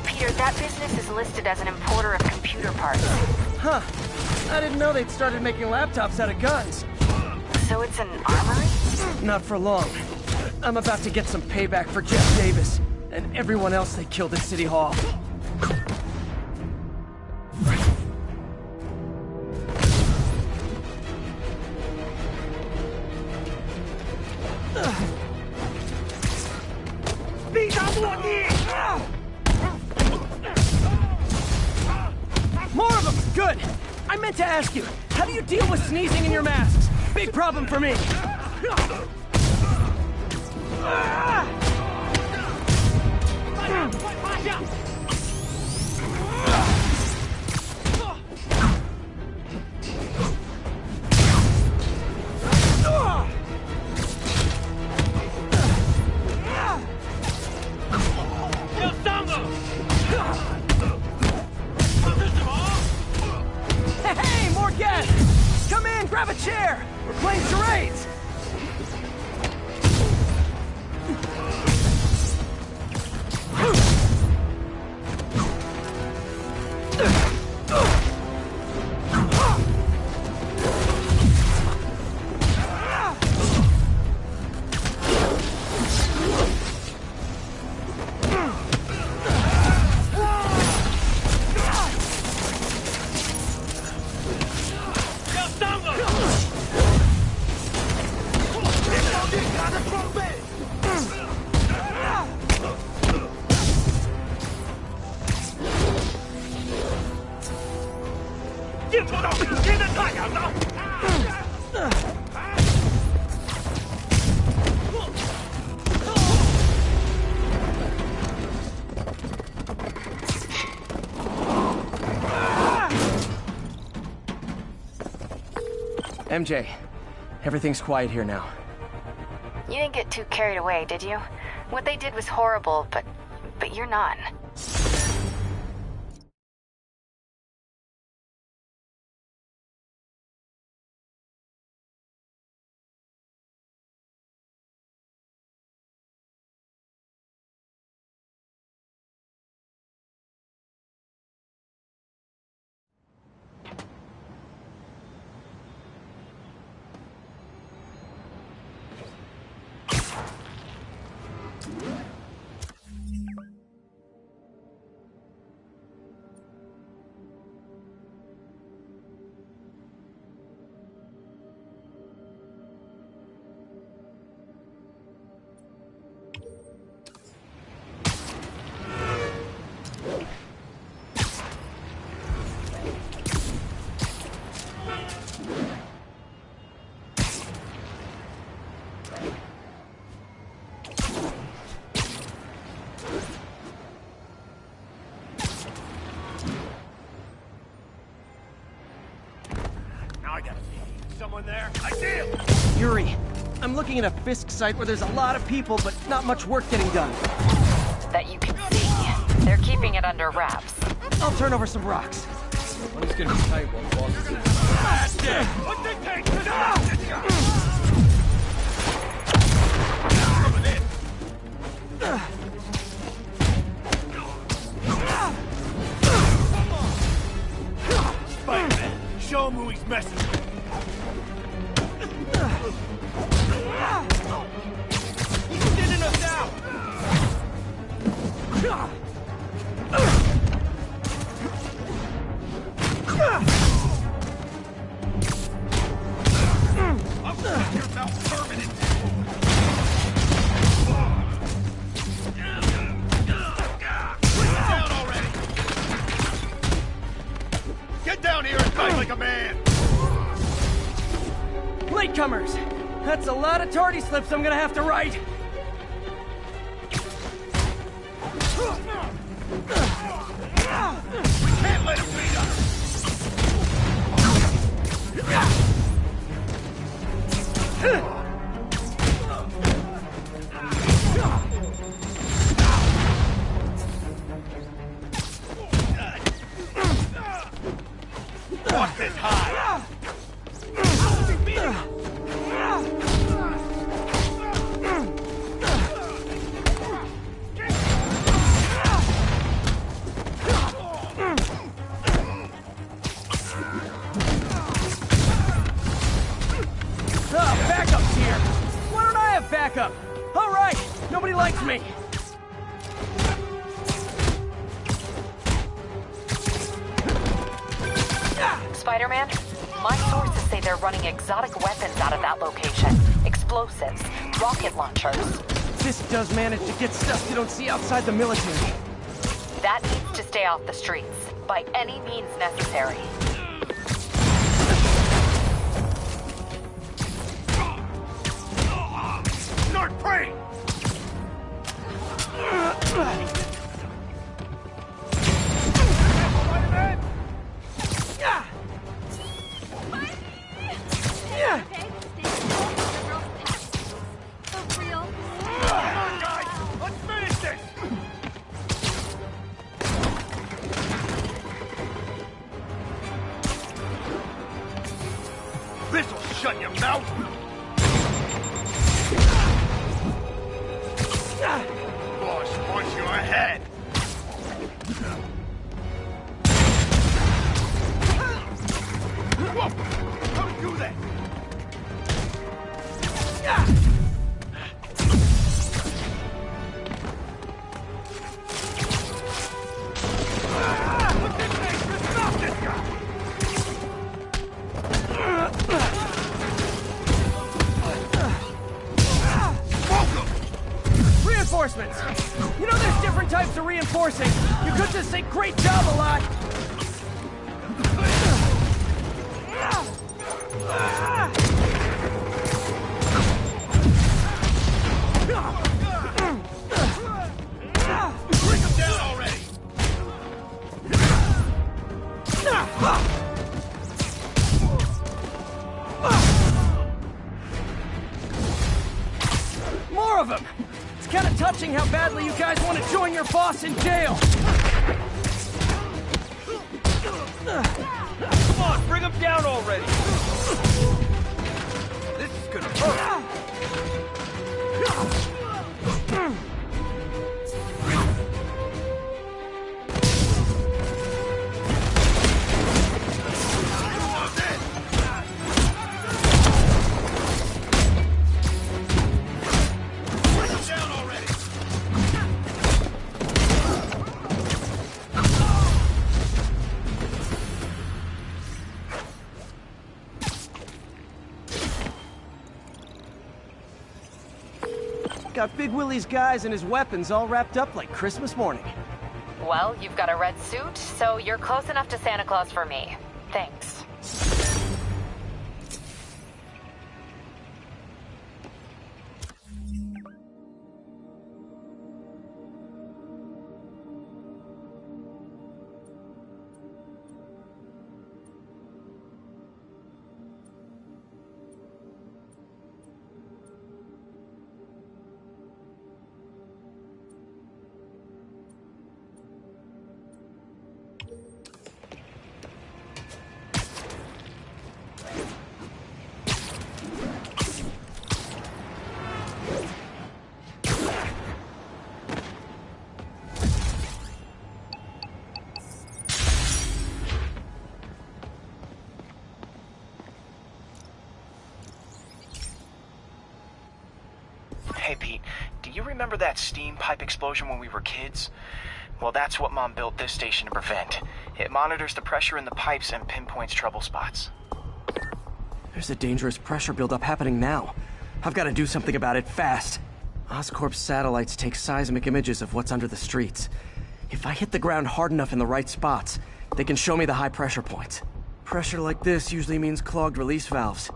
Peter, that business is listed as an importer of computer parts. Huh. I didn't know they'd started making laptops out of guns. So it's an armory? Not for long. I'm about to get some payback for Jeff Davis and everyone else they killed at City Hall. More of them! Good! I meant to ask you, how do you deal with sneezing in your masks? Big problem for me! Hey, more guests! Come in, grab a chair! We're playing charades! MJ, everything's quiet here now. You didn't get too carried away, did you? What they did was horrible, but you're not. Someone there? I see him! Yuri, I'm looking at a Fisk site where there's a lot of people, but not much work getting done. That you can see. They're keeping it under wraps. I'll turn over some rocks. Well, it's gonna be tight while the boss is in. That's it! What they take? Spider-Man, show him who he's messing with. He's getting us out! Get down here and fight like a man! Latecomers! That's a lot of tardy slips I'm gonna have to write! We can't let him beat us! Walk this high! All right! Nobody likes me! Spider-Man, my sources say they're running exotic weapons out of that location. Explosives, rocket launchers. This does manage to get stuff you don't see outside the military. That needs to stay off the streets, by any means necessary. Start praying! This'll shut your mouth! Boss wants your head! Whoa! How to do that? What's his name? Stop this guy! Reinforcements! You know there's different types of reinforcing. You could just say great job a lot. Bring him down already! More of them! It's kind of touching how badly you guys want to join your boss in jail. Come on, bring him down already! This is gonna hurt! Got Big Willie's guys and his weapons all wrapped up like Christmas morning. Well, you've got a red suit, so you're close enough to Santa Claus for me. Thanks. Hey Pete, do you remember that steam pipe explosion when we were kids? Well, that's what Mom built this station to prevent. It monitors the pressure in the pipes and pinpoints trouble spots. There's a dangerous pressure buildup happening now. I've got to do something about it fast. Oscorp's satellites take seismic images of what's under the streets. If I hit the ground hard enough in the right spots, they can show me the high pressure points. Pressure like this usually means clogged release valves.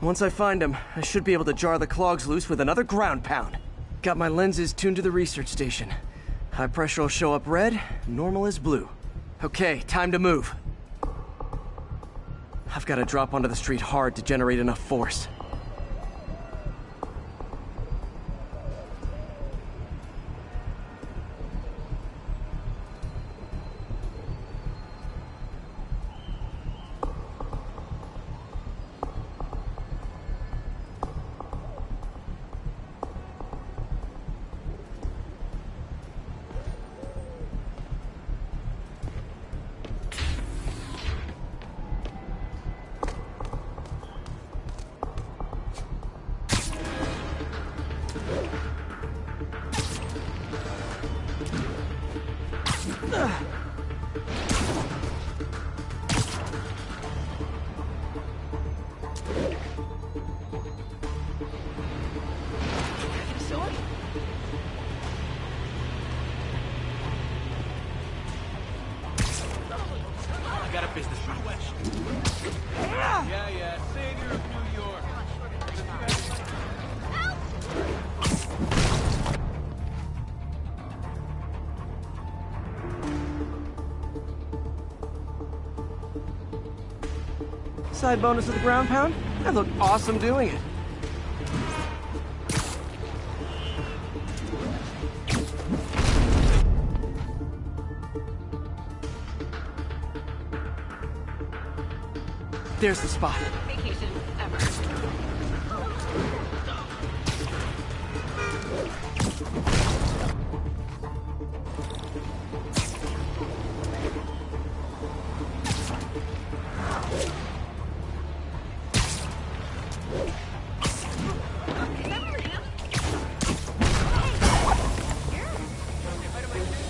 Once I find them, I should be able to jar the clogs loose with another ground pound. Got my lenses tuned to the research station. High pressure will show up red, normal is blue. Okay, time to move. I've got to drop onto the street hard to generate enough force. I got a business request. Yeah, savior of New York. Side bonus of the ground pound? I look awesome doing it. There's the spot. Vacation ever.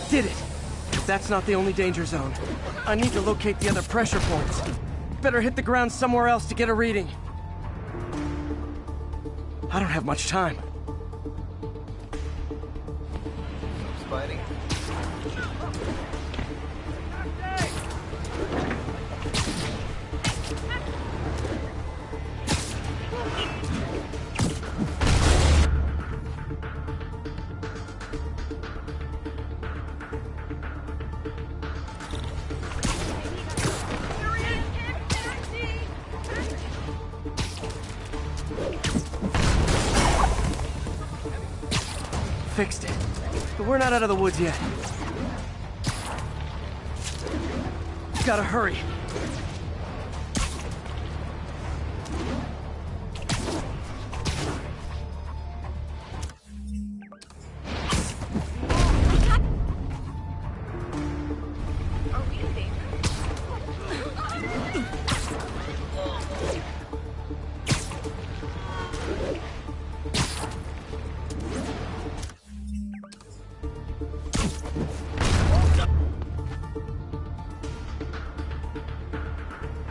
Did it! But that's not the only danger zone. I need to locate the other pressure points. Better hit the ground somewhere else to get a reading. I don't have much time. Spidey? Fixed it. But we're not out of the woods yet. Gotta hurry.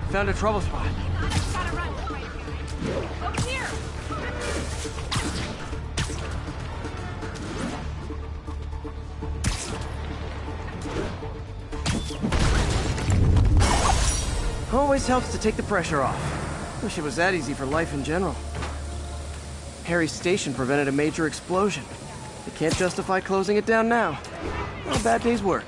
Found a trouble spot. Gotta run. Over here. Always helps to take the pressure off. Wish it was that easy for life in general. Harry's station prevented a major explosion. They can't justify closing it down now. Well, a bad day's work.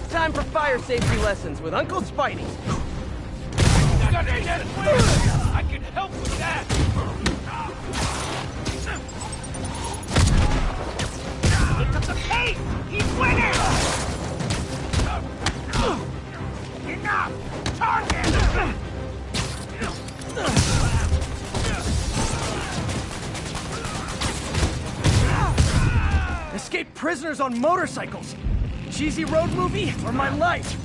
Time for fire safety lessons with Uncle Spidey. I can help with that! Pick up the pace! He's winning! Enough! Target! Escape prisoners on motorcycles. Cheesy road movie or my life?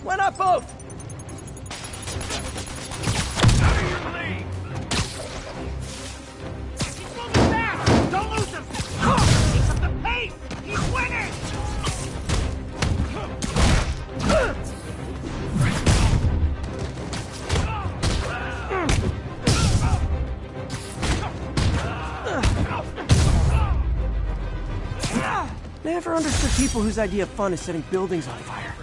Why not both? Out of your league! He's moving back! Don't lose him! Pick up the pace! He's winning! Never understood people whose idea of fun is setting buildings on fire.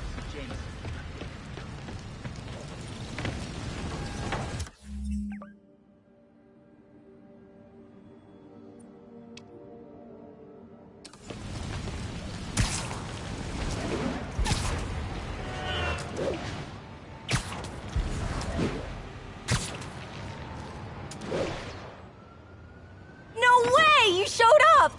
No way! You showed up!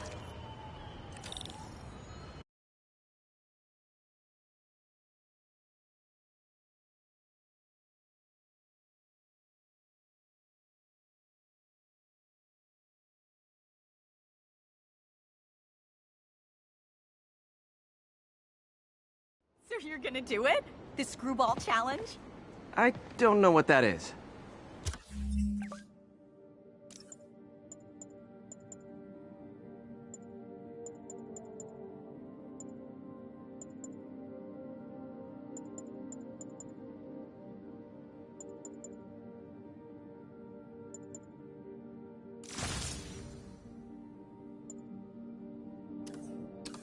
So you're gonna do it? The screwball challenge? I don't know what that is.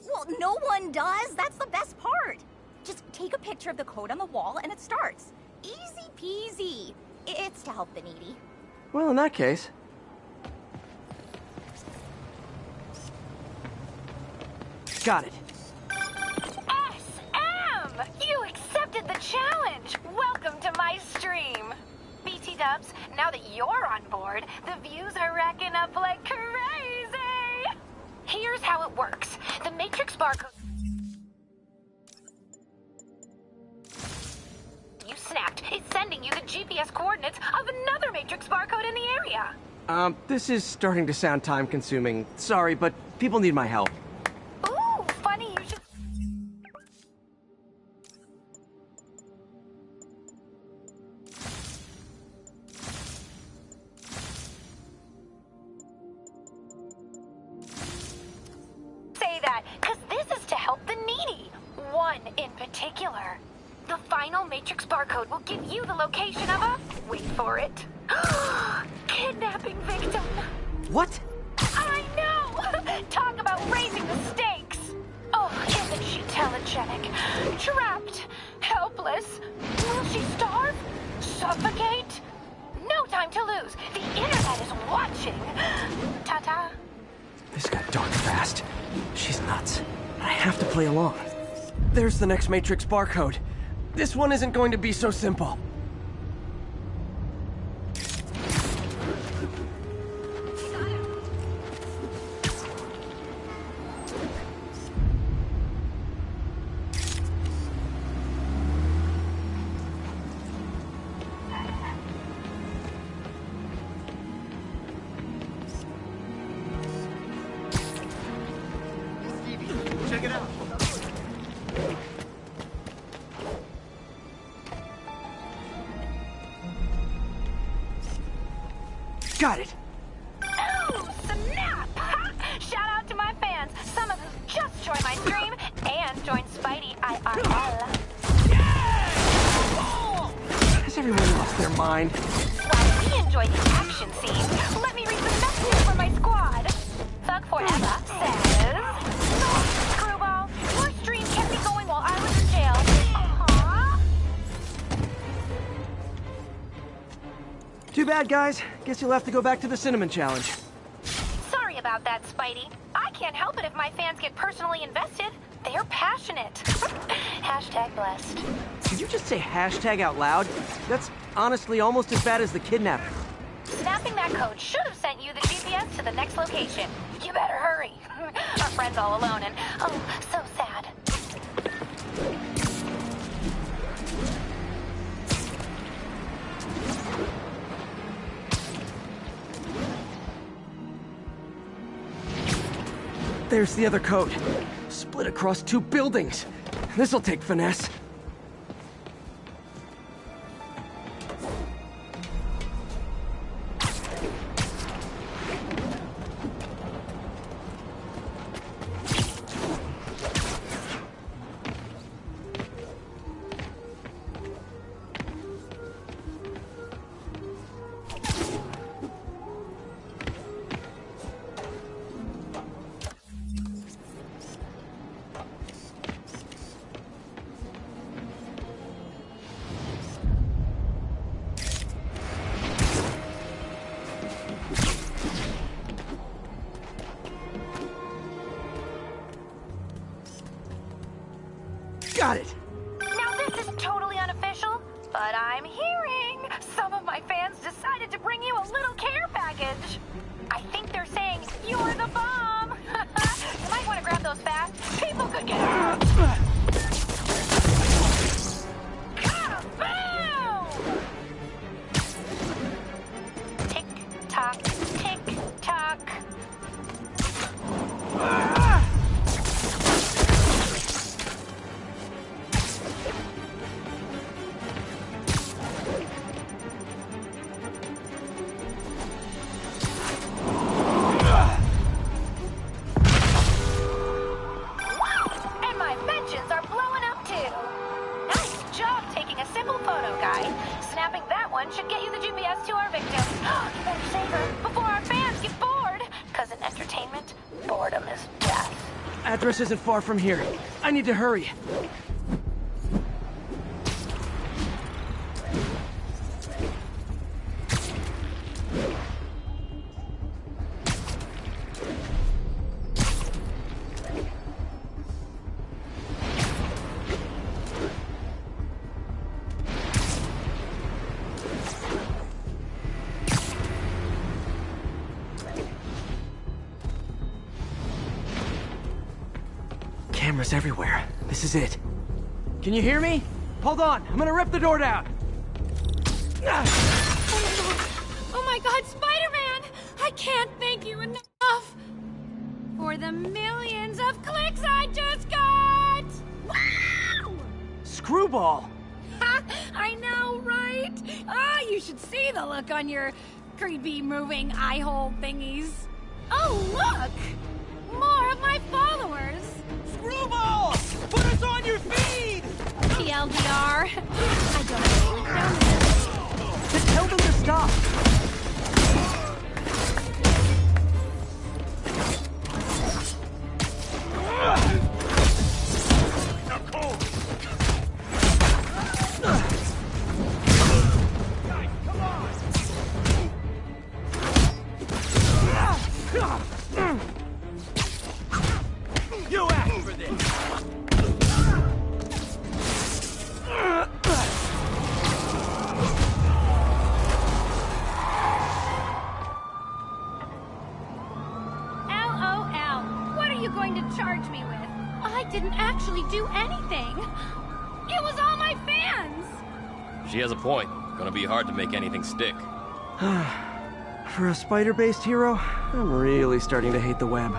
Well, no one does. That's the best part. Just take a picture of the code on the wall and it starts. Easy peasy. It's to help the needy. Well, in that case... Got it. SM! You accepted the challenge! Welcome to my stream! BT Dubs, now that you're on board, the views are racking up like crazy! Here's how it works. The Matrix barcode... You snapped. It's sending you the GPS coordinates of another Matrix barcode in the area. This is starting to sound time-consuming. Sorry, but people need my help. Ooh, funny you should... say that, because this is to help the needy. One in particular. The final Matrix barcode will give you the location of a... wait for it. Kidnapping victim. What? I know! Talk about raising the stakes! Oh, isn't she telegenic? Trapped. Helpless. Will she starve? Suffocate? No time to lose. The internet is watching. Ta-ta. This got dark fast. She's nuts. But I have to play along. There's the next Matrix barcode. This one isn't going to be so simple. Check it out. Got it. Oh, snap! Shout out to my fans. Some of them just joined my stream and joined Spidey IRL. Has everyone lost their mind? While we enjoy the action scene, let me read the message from my squad. Thug Forever says, "No, Screwball, your stream kept me going while I was in jail. Aww." Too bad, guys. Guess you'll have to go back to the Cinnamon Challenge. Sorry about that, Spidey. I can't help it if my fans get personally invested. They're passionate. Hashtag blessed. Did you just say hashtag out loud? That's honestly almost as bad as the kidnapping. Snapping that code should have sent you the GPS to the next location. You better hurry. Our friend's all alone and, oh, so sad. There's the other code. Split across 2 buildings. This'll take finesse. us to our victims. You better save her before our fans get bored. Because in entertainment, boredom is death. Address isn't far from here. I need to hurry. Cameras everywhere. This is it. Can you hear me? Hold on, I'm gonna rip the door down. Oh my god, Spider-Man! I can't thank you enough for the millions of clicks I just got! Wow! Screwball! Ha! I know, right? Ah, you should see the look on your creepy moving eye hole thingies. Oh, look! More of my followers! Screwball! Put us on your feed! TLDR. I don't know what down there. Just tell them to stop. You asked for this! LOL. What are you going to charge me with? I didn't actually do anything. It was all my fans. She has a point. Gonna be hard to make anything stick. For a spider-based hero, I'm really starting to hate the web.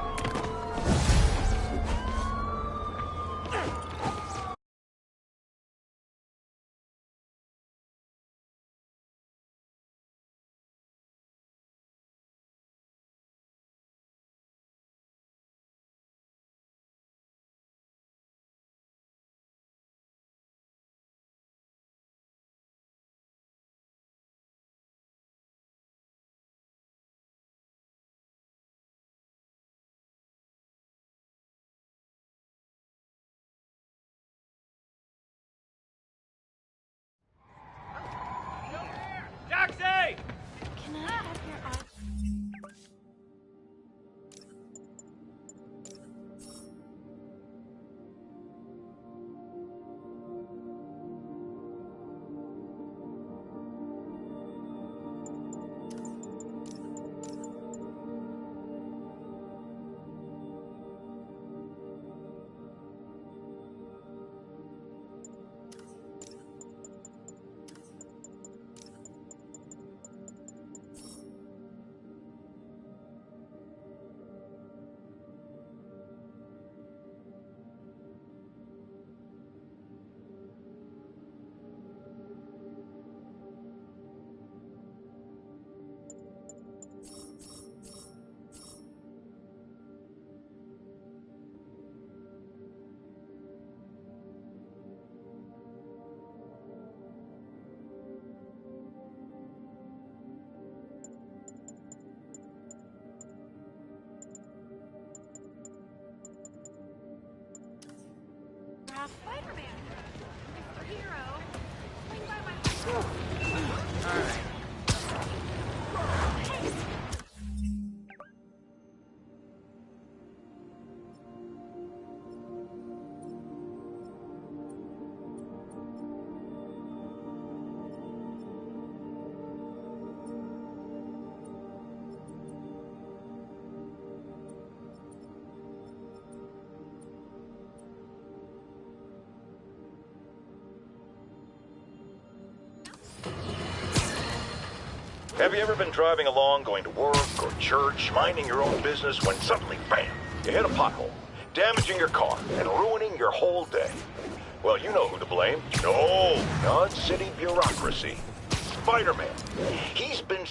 Taxi! Can I have your eye? Spider-Man, Mr. Hero, swing by my... All right. Have you ever been driving along, going to work or church, minding your own business, when suddenly, bam, you hit a pothole, damaging your car and ruining your whole day? Well, you know who to blame. No, not city bureaucracy. Spider-Man. He's been